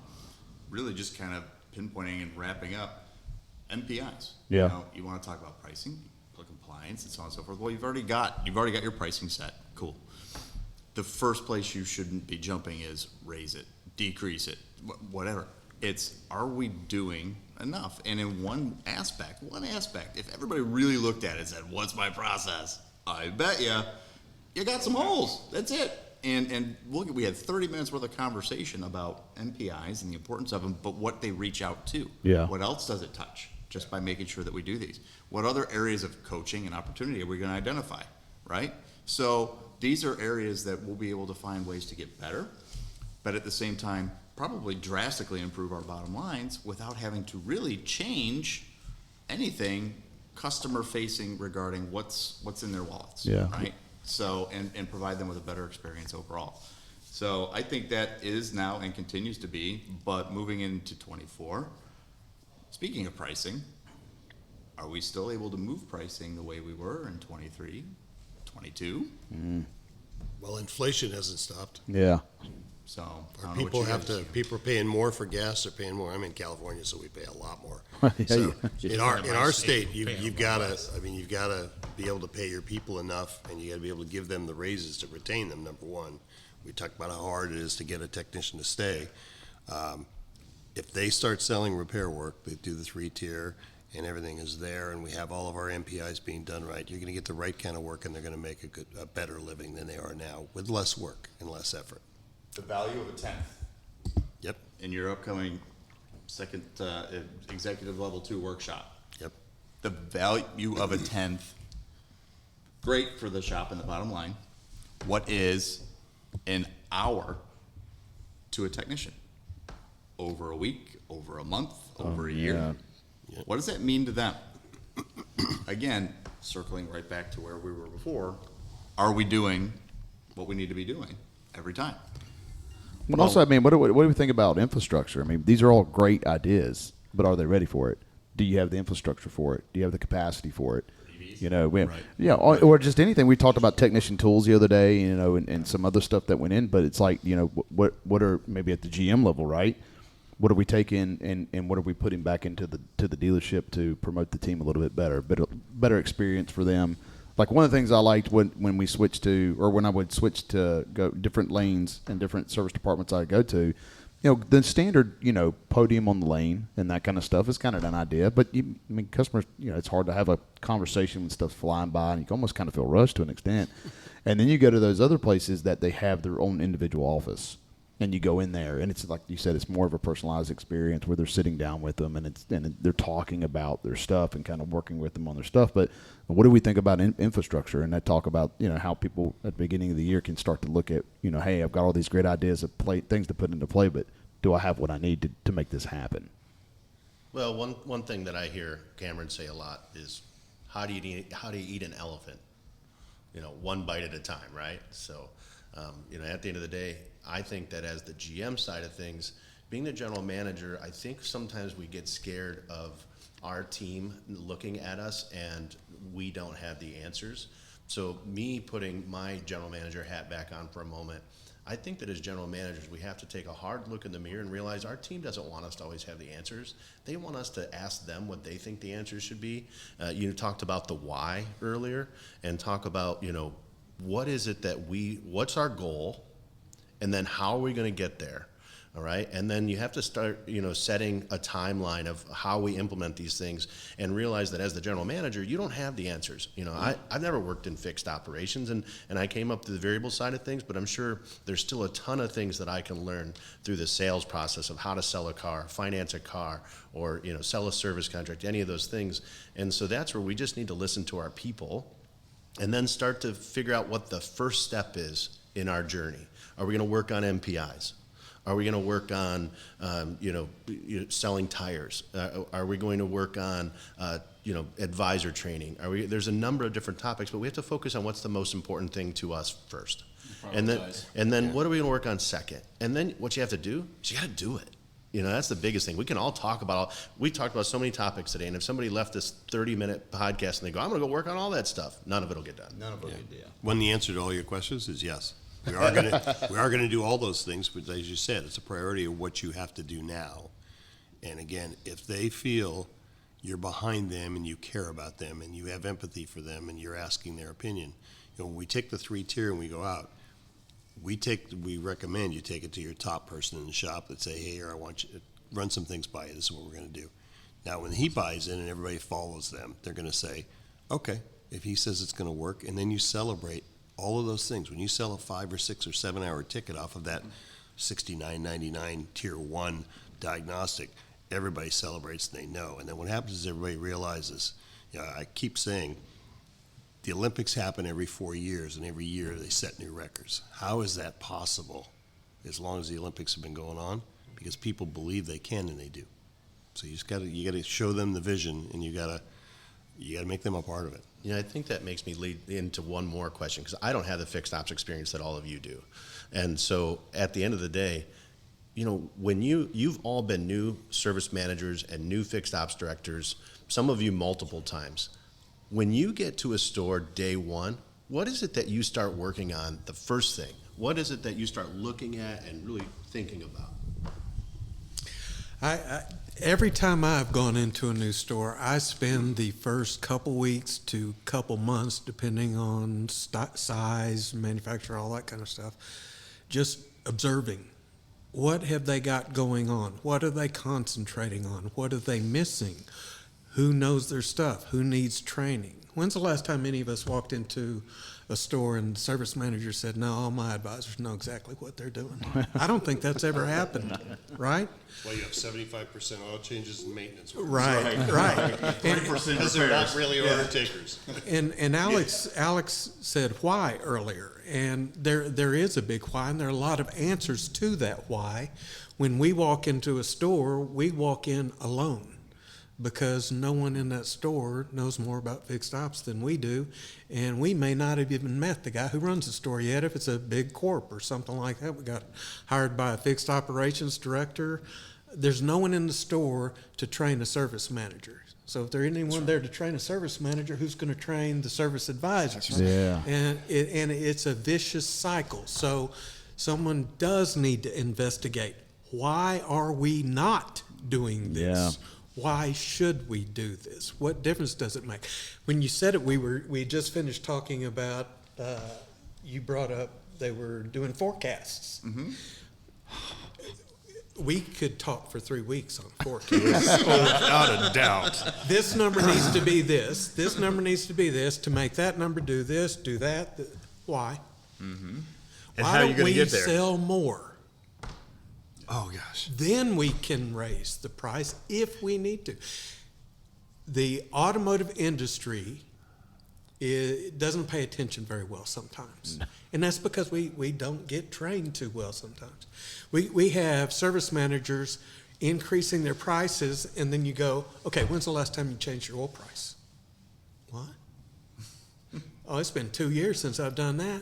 really just kind of pinpointing and wrapping up MPIs. Yeah. You want to talk about pricing? compliance and so on and so forth. Well, you've already got your pricing set. Cool. The first place you shouldn't be jumping is raise it, decrease it, whatever. It's, are we doing enough? And in one aspect, if everybody really looked at it and said, what's my process? I bet you got some holes. That's it. And look, we had 30 minutes worth of conversation about MPIs and the importance of them, but what they reach out to. Yeah. What else does it touch? Just by making sure that we do these. What other areas of coaching and opportunity are we going to identify, right? So these are areas that we'll be able to find ways to get better, but at the same time, probably drastically improve our bottom lines without having to really change anything customer facing regarding what's in their wallets, right? So, and provide them with a better experience overall. So I think that is now and continues to be, but moving into 24, speaking of pricing, are we still able to move pricing the way we were in 23, 22? Well, inflation hasn't stopped. Yeah. So I don't know what People you have guys- to. People are paying more for gas. They're paying more. I'm in California, so we pay a lot more. Yeah, So you- in our state, state, paying you've more got to. less. I mean, you've got to be able to pay your people enough, and you got to be able to give them the raises to retain them. Number one, we talked about how hard it is to get a technician to stay. If they start selling repair work, they do the 3-tier, and everything is there, and we have all of our MPIs being done right, you're going to get the right kind of work, and they're going to make a better living than they are now with less work and less effort. The value of a 10th. Yep. In your upcoming second executive level 2 workshop. Yep. The value of a 10th, great for the shop and the bottom line. What is an hour to a technician? Over a week, over a month, over a year? Yeah. What does that mean to them? Again, circling right back to where we were before, are we doing what we need to be doing every time? But also, I mean, what do we think about infrastructure? I mean, these are all great ideas, but are they ready for it? Do you have the infrastructure for it? Do you have the capacity for it? You know, or just anything. We talked about technician tools the other day, you know, and some other stuff that went in, but it's like, you know, what are maybe at the GM level, right? What are we taking and what are we putting back into the dealership to promote the team a little bit better experience for them? Like one of the things I liked when we switched to, or when I would switch to go different lanes and different service departments I go to, you know, the standard, you know, podium on the lane and that kind of stuff is kind of an idea. But I mean, customers, you know, it's hard to have a conversation when stuff's flying by, and you can almost kind of feel rushed to an extent. And then you go to those other places that they have their own individual office. And you go in there, and it's like you said, it's more of a personalized experience where they're sitting down with them, and they're talking about their stuff and kind of working with them on their stuff. But what do we think about infrastructure? And that talk about, you know, how people at the beginning of the year can start to look at, you know, hey, I've got all these great ideas of things to put into play, but do I have what I need to make this happen? Well, one thing that I hear Cameron say a lot is, how do you eat an elephant? You know, one bite at a time, right? So, you know, at the end of the day, I think that as the GM side of things, being the general manager, I think sometimes we get scared of our team looking at us and we don't have the answers. So me putting my general manager hat back on for a moment, I think that as general managers, we have to take a hard look in the mirror and realize our team doesn't want us to always have the answers. They want us to ask them what they think the answers should be. You talked about the why earlier, and talk about, you know, what is it that what's our goal? And then how are we going to get there? All right. And then you have to start, you know, setting a timeline of how we implement these things, and realize that as the general manager, you don't have the answers. You know, I've never worked in fixed operations, and I came up to the variable side of things, but I'm sure there's still a ton of things that I can learn through the sales process of how to sell a car, finance a car, or, you know, sell a service contract, any of those things. And so that's where we just need to listen to our people and then start to figure out what the first step is in our journey. Are we going to work on MPIs? Are we going to work on, selling tires? Are we going to work on, advisor training? There's a number of different topics, but we have to focus on what's the most important thing to us first. And then what are we going to work on second? And then what you have to do is you got to do it. You know, that's the biggest thing. We can all talk about, we talked about so many topics today, and if somebody left this 30-minute podcast and they go, I'm going to go work on all that stuff, none of it will get done. None of it will get done. When the answer to all your questions is yes. We are going to do all those things, but as you said, it's a priority of what you have to do now. And again, if they feel you're behind them and you care about them and you have empathy for them and you're asking their opinion. When we take the 3-tier and we go out, we recommend you take it to your top person in the shop that say, hey, here, I want you to run some things by you. This is what we're going to do. Now, when he buys in and everybody follows them, they're going to say, okay, if he says it's going to work, and then you celebrate all of those things. When you sell a 5 or 6 or 7 hour ticket off of that $69.99 tier 1 diagnostic, everybody celebrates and they know. And then what happens is everybody realizes, I keep saying, the Olympics happen every 4 years, and every year they set new records. How is that possible as long as the Olympics have been going on? Because people believe they can, and they do. So you got to show them the vision, and you got to make them a part of it. I think that makes me lead into one more question, because I don't have the fixed ops experience that all of you do. And so at the end of the day, when you've all been new service managers and new fixed ops directors, some of you multiple times. When you get to a store day one, what is it that you start working on the first thing? What is it that you start looking at and really thinking about? Every time I've gone into a new store, I spend the first couple weeks to couple months, depending on size, manufacturer, all that kind of stuff, just observing. What have they got going on? What are they concentrating on? What are they missing? Who knows their stuff? Who needs training? When's the last time any of us walked into a store and the service manager said, no, all my advisors know exactly what they're doing? I don't think that's ever happened, right? Well, you have 75% oil changes and maintenance. Right. 20% because they're not really order takers. And Alex said why earlier, and there is a big why, and there are a lot of answers to that why. When we walk into a store, we walk in alone, because no one in that store knows more about fixed ops than we do, and we may not have even met the guy who runs the store yet if it's a big corp or something like that. We got hired by a fixed operations director. There's no one in the store to train a service manager. So if there's anyone there to train a service manager, who's going to train the service advisors? Yeah. And it's a vicious cycle. So someone does need to investigate, why are we not doing this? Yeah. Why should we do this? What difference does it make? When you said it, we just finished talking about, you brought up they were doing forecasts. Mm-hmm. We could talk for 3 weeks on forecasts. Without a doubt. This number needs to be this number needs to be this, to make that number do this, do that. Why? Mm-hmm. And Why how are you don't going we to get there? sell more? Oh, gosh. Then we can raise the price if we need to. The automotive industry doesn't pay attention very well sometimes. No. And that's because we don't get trained too well sometimes. We have service managers increasing their prices, and then you go, okay, when's the last time you changed your oil price? What? Oh, it's been 2 years since I've done that.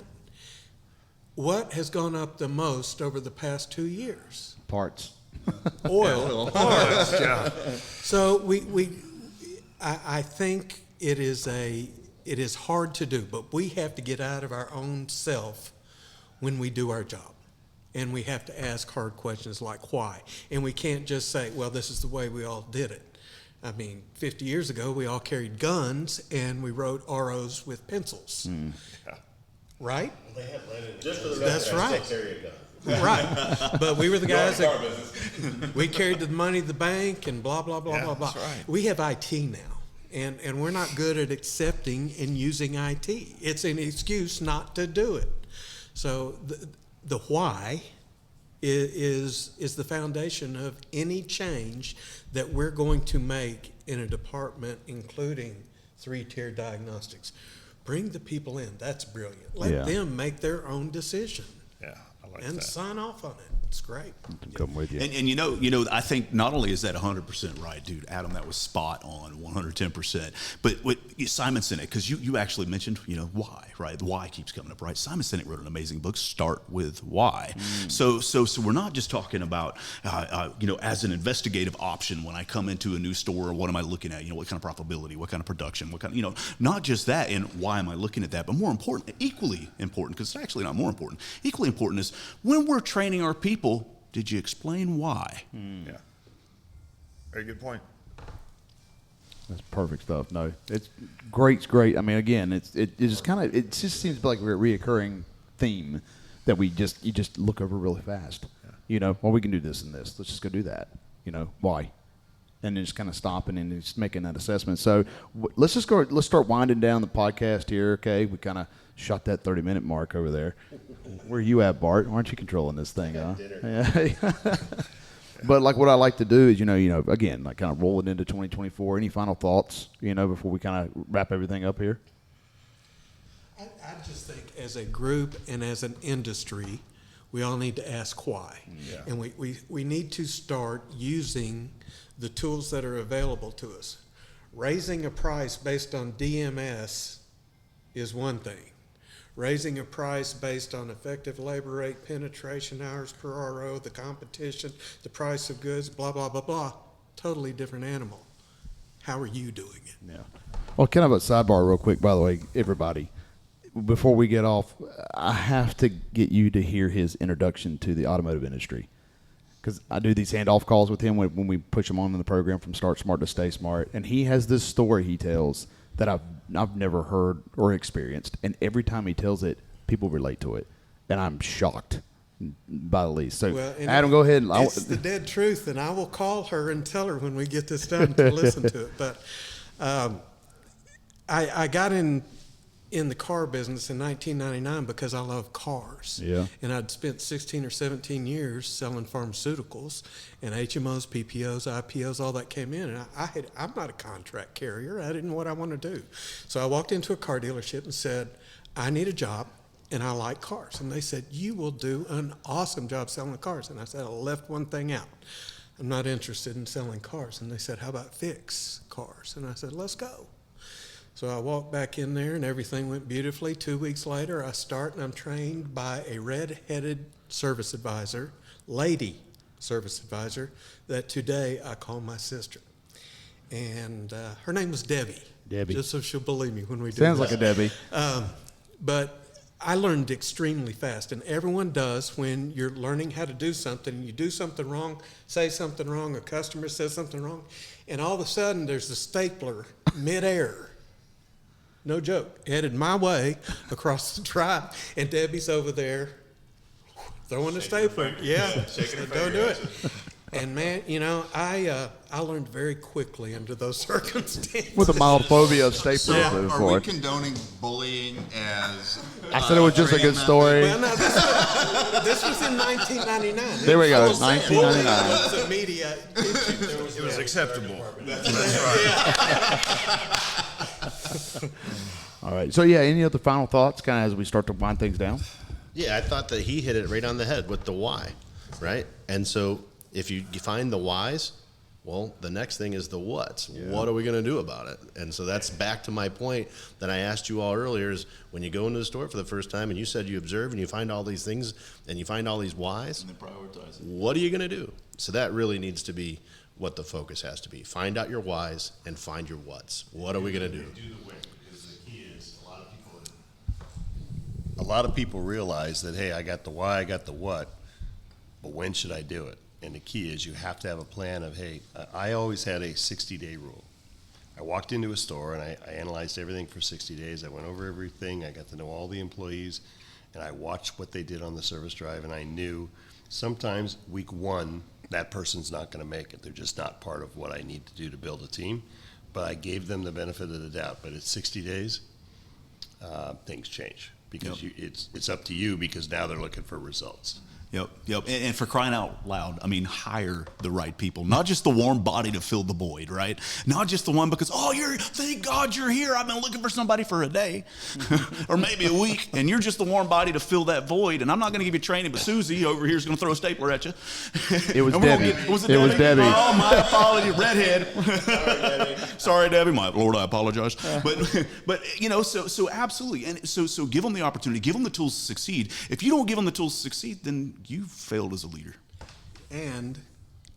What has gone up the most over the past 2 years? Parts. Oil. Parts. Yeah. So I think it is hard to do, but we have to get out of our own self when we do our job. And we have to ask hard questions like why. And we can't just say, well, this is the way we all did it. I mean, 50 years ago, we all carried guns and we wrote ROs with pencils. Mm. Yeah. Right? They had lead in it. Just for the That's record, I right. still carry a gun. Right. But we were the guys that we carried the money to the bank and blah, blah, blah, Yeah, blah, blah. that's right. We have IT now. And we're not good at accepting and using IT. It's an excuse not to do it. So the why is the foundation of any change that we're going to make in a department, including 3-tier diagnostics. Bring the people in. That's brilliant. Let them make their own decision. Yeah, I like and that. sign off on it. It's great. Come with you. And you know, I think not only is that 100% right, dude, Adam, that was spot on, 110%. But what Simon Sinek, because you actually mentioned, why, right? The why keeps coming up, right? Simon Sinek wrote an amazing book, Start With Why. So we're not just talking about, as an investigative option when I come into a new store, what am I looking at? What kind of profitability, what kind of production, what kind of, not just that, and why am I looking at that, but more important, equally important, because it's actually not more important, equally important is when we're training our people, did you explain why? Yeah. Very good point. That's perfect stuff. No, it's great. It's great. I mean, again, it just kind of, it just seems like a reoccurring theme that you just look over really fast. Yeah. You know, well, we can do this and this. Let's just go do that. You know, why? And then just kind of stopping and just making that assessment. So let's start winding down the podcast here. Okay, we kind of shot that 30-minute mark over there. Where are you at, Bart? Aren't you controlling this thing? Huh? Yeah. But like what I like to do is, you know, again, like kind of roll it into 2024. Any final thoughts, you know, before we kind of wrap everything up here? I just think as a group and as an industry, we all need to ask why. Yeah. And we need to start using the tools that are available to us. Raising a price based on DMS is one thing. Raising a price based on effective labor rate, penetration hours per RO, the competition, the price of goods, blah, blah, blah, blah. Totally different animal. How are you doing it? Yeah. Well, kind of a sidebar real quick, by the way, everybody. Before we get off, I have to get you to hear his introduction to the automotive industry. Because I do these handoff calls with him when we push him on in the program from Start Smart to Stay Smart. And he has this story he tells that I've never heard or experienced. And every time he tells it, people relate to it. And I'm shocked, by the least. So, Adam, go ahead. It's the dead truth, and I will call her and tell her when we get this done to listen to it. But I got in the car business in 1999 because I love cars. Yeah. And I'd spent 16 or 17 years selling pharmaceuticals, and HMOs, PPOs, IPOs, all that came in. And I'm not a contract carrier. I didn't know what I want to do. So I walked into a car dealership and said, I need a job, and I like cars. And they said, you will do an awesome job selling cars. And I said, I left one thing out. I'm not interested in selling cars. And they said, how about fix cars? And I said, let's go. So I walked back in there, and everything went beautifully. 2 weeks later, I start, and I'm trained by a red-headed service advisor, lady service advisor, that today I call my sister. And her name was Debbie. Debbie. Just so she'll believe me when we do Sounds this. like a Debbie. But I learned extremely fast, and everyone does when you're learning how to do something. You do something wrong, say something wrong, a customer says something wrong, and all of a sudden there's a stapler midair. No joke, headed my way across the drive, and Debbie's over there throwing a stapler. Yeah, don't do it. And man, you know, I learned very quickly under those circumstances. With a mild phobia of staplers. So are we condoning bullying as... I said it was just a good story. Well, no, this was in 1999. There we go, 1999. It was a media issue. It was acceptable. That's right. All right. So, yeah, any other final thoughts kind of as we start to wind things down? Yeah, I thought that he hit it right on the head with the why, right? And so if you find the whys, well, the next thing is the what's. Yeah. What are we going to do about it? And so that's back to my point that I asked you all earlier is when you go into the store for the first time and you said you observe and you find all these things and you find all these whys, and prioritize it. What are you going to do? So that really needs to be what the focus has to be. Find out your whys and find your what's. What are we going to do? A lot of people realize that, hey, I got the why, I got the what, but when should I do it? And the key is you have to have a plan of, hey, I always had a 60-day rule. I walked into a store and I analyzed everything for 60 days. I went over everything. I got to know all the employees, and I watched what they did on the service drive, and I knew sometimes week one, that person's not going to make it. They're just not part of what I need to do to build a team. But I gave them the benefit of the doubt. But at 60 days, things change. Because it's up to you because now they're looking for results. Yep. And for crying out loud, I mean, hire the right people. Not just the warm body to fill the void, right? Not just the one because, thank God you're here. I've been looking for somebody for a day or maybe a week, and you're just the warm body to fill that void. And I'm not going to give you training, but Susie over here is going to throw a stapler at you. It was Debbie. Was it Debbie? Oh, my apology. Redhead. Sorry, Debbie. My Lord, I apologize. But you know, so absolutely. And so give them the opportunity, give them the tools to succeed. If you don't give them the tools to succeed, then you failed as a leader. And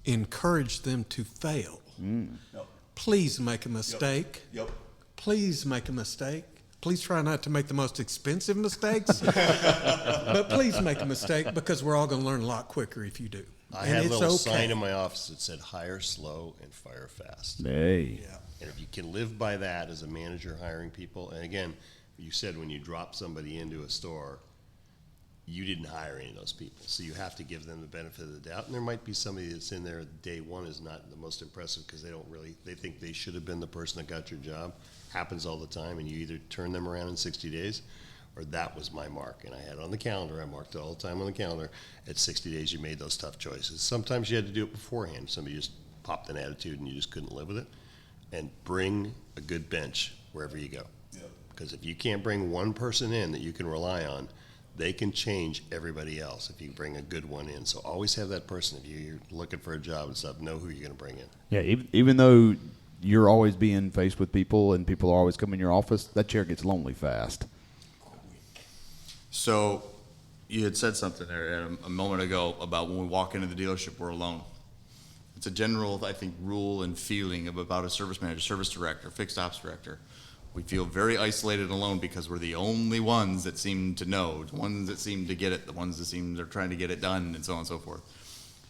encourage them to fail. Yep. Please make a mistake. Yep. Please make a mistake. Please try not to make the most expensive mistakes. But please make a mistake because we're all going to learn a lot quicker if you do. I And had a it's little okay. sign in my office that said hire slow and fire fast. Hey. And if you can live by that as a manager hiring people, and again, you said when you drop somebody into a store, you didn't hire any of those people. So you have to give them the benefit of the doubt. And there might be somebody that's in there day one is not the most impressive because they think they should have been the person that got your job. Happens all the time, and you either turn them around in 60 days or that was my mark. And I had it on the calendar. I marked it all the time on the calendar. At 60 days, you made those tough choices. Sometimes you had to do it beforehand. Somebody just popped an attitude and you just couldn't live with it. And bring a good bench wherever you go. Because if you can't bring one person in that you can rely on, they can change everybody else if you bring a good one in. So always have that person. If you're looking for a job and stuff, know who you're going to bring in. Yeah, even though you're always being faced with people and people are always coming in your office, that chair gets lonely fast. So you had said something there a moment ago about when we walk into the dealership, we're alone. It's a general, I think, rule and feeling about a service manager, service director, fixed ops director. We feel very isolated and alone because we're the only ones that seem to know, the ones that seem to get it, the ones that seem they're trying to get it done, and so on and so forth.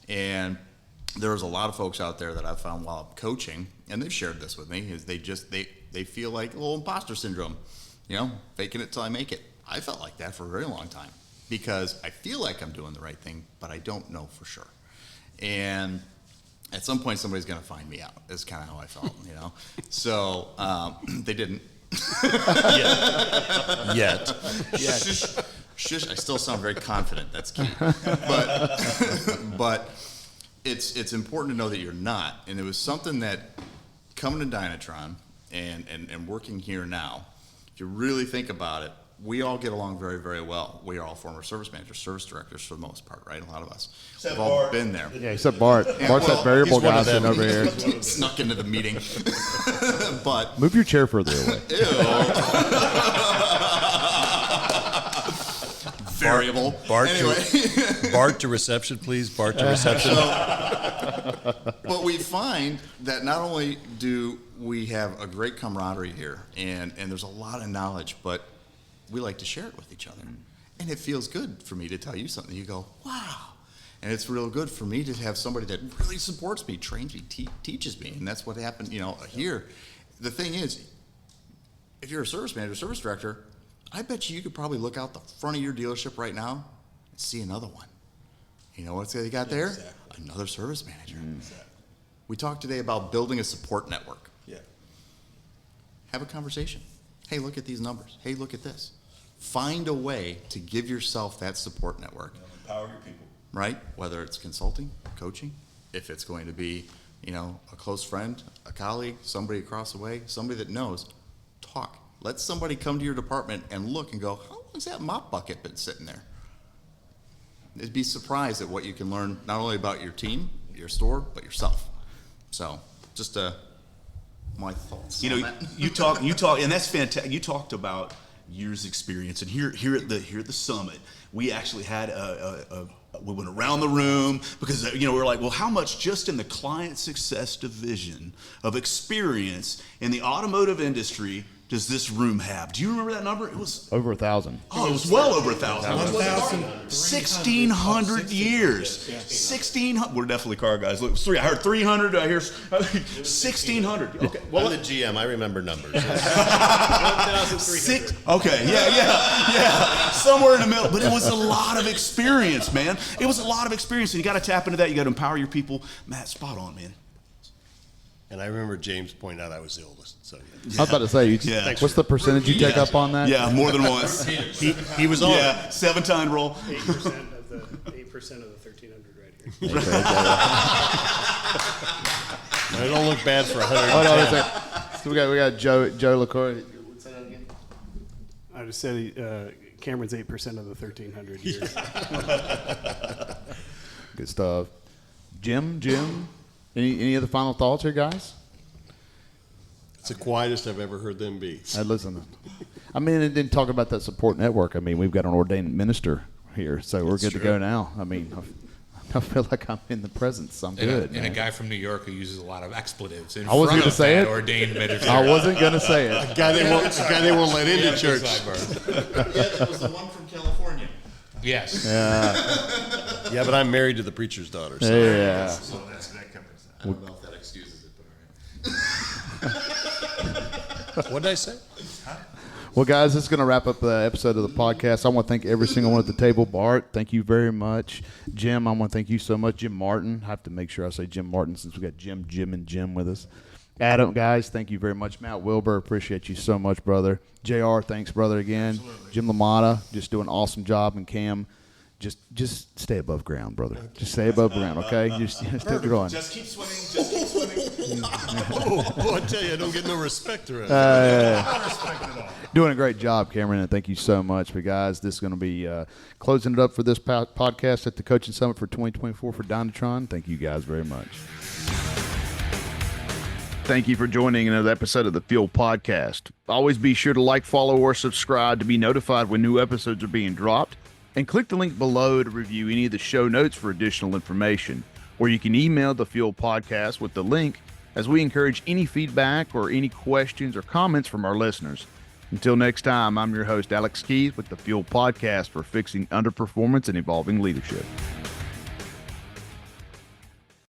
And there's a lot of folks out there that I've found while I'm coaching, and they've shared this with me, is they feel like a little imposter syndrome, faking it till I make it. I felt like that for a very long time because I feel like I'm doing the right thing, but I don't know for sure. And at some point, somebody's going to find me out. Is kind of how I felt, So they didn't. Yet. Shush. I still sound very confident. That's key. But it's important to know that you're not. And it was something that coming to Dynatron and working here now, if you really think about it, we all get along very, very well. We are all former service managers, service directors for the most part, right? A lot of us. We've all been there. Yeah, except Bart. Bart's that variable guy sitting over here. Snuck into the meeting. But move your chair further away. Variable. Bart Anyway. to reception, please. Bart to reception. But we find that not only do we have a great camaraderie here, and there's a lot of knowledge, but we like to share it with each other. And it feels good for me to tell you something. You go, wow. And it's real good for me to have somebody that really supports me, trains me, teaches me. And that's what happened, here. The thing is, if you're a service manager, service director, I bet you could probably look out the front of your dealership right now and see another one. You know what they got there? Exactly. Another service manager. Exactly. We talked today about building a support network. Yeah. Have a conversation. Hey, look at these numbers. Hey, look at this. Find a way to give yourself that support network. Empower your people. Right? Whether it's consulting, coaching, if it's going to be, a close friend, a colleague, somebody across the way, somebody that knows, talk. Let somebody come to your department and look and go, how long's that mop bucket been sitting there? They'd be surprised at what you can learn, not only about your team, your store, but yourself. So, just my thoughts. You talk, and that's fantastic. You talked about years' experience, and here at the summit, we actually had we went around the room because we're like, well, how much just in the client success division of experience in the automotive industry does this room have? Do you remember that number? It was over 1,000. Oh, it was well over 1,000. 1,600 years. 1,600. We're definitely car guys. Look, I heard 300. I hear 1,600. Okay. Well, I'm the GM. I remember numbers. 1,300. Okay. Yeah. Somewhere in the middle. But it was a lot of experience, man. It was a lot of experience, and you got to tap into that. You got to empower your people. Matt, spot on, man. And I remember James pointed out I was the oldest. So I was about to say, what's the percentage you take up on that? Yeah, more than once. he was on. Yeah, 7-time roll. 8% of the 1,300 right here. I don't look bad for 100. Hold on a second. So we got Joe LaCour. What's that again? I just said Cameron's 8% of the 1,300 years. Good stuff. Jim. Any other final thoughts here, guys? It's the quietest I've ever heard them be. Listen, and then talk about that support network. We've got an ordained minister here, so we're good to go now. I feel like I'm in the presence. I'm good. And a guy from New York who uses a lot of expletives in I wasn't front of say that it. ordained minister. I wasn't going to say it. A guy they won't let into church. Yeah, that was the one from California. Yes. Yeah. Yeah, but I'm married to the preacher's daughter. So. Yeah. So that's that company's. I don't know if that excuses it, but all right. What did I say? Well, guys, this is going to wrap up the episode of the podcast. I want to thank every single one at the table. Bart, thank you very much. Jim, I want to thank you so much. Jim Martin, I have to make sure I say Jim Martin since we got Jim, and Jim with us. Adam, guys, thank you very much. Matt Wilbur, appreciate you so much, brother. JR, thanks, brother, again. Absolutely. Jim LaMotta, just doing an awesome job. And Cam, just stay above ground, brother. Just stay above ground, okay? Just keep going. Just keep swimming. Just keep swimming. I tell you, I don't get no respect around. Not respect at all. Doing a great job, Cameron, and thank you so much. But, guys, this is going to be closing it up for this podcast at the Coaching Summit for 2024 for Dynatron. Thank you guys very much. Thank you for joining another episode of the Fuel Podcast. Always be sure to like, follow, or subscribe to be notified when new episodes are being dropped. And click the link below to review any of the show notes for additional information. Or you can email the Fuel Podcast with the link, as we encourage any feedback or any questions or comments from our listeners. Until next time, I'm your host, Alex Keith, with the Fuel Podcast for fixing underperformance and evolving leadership.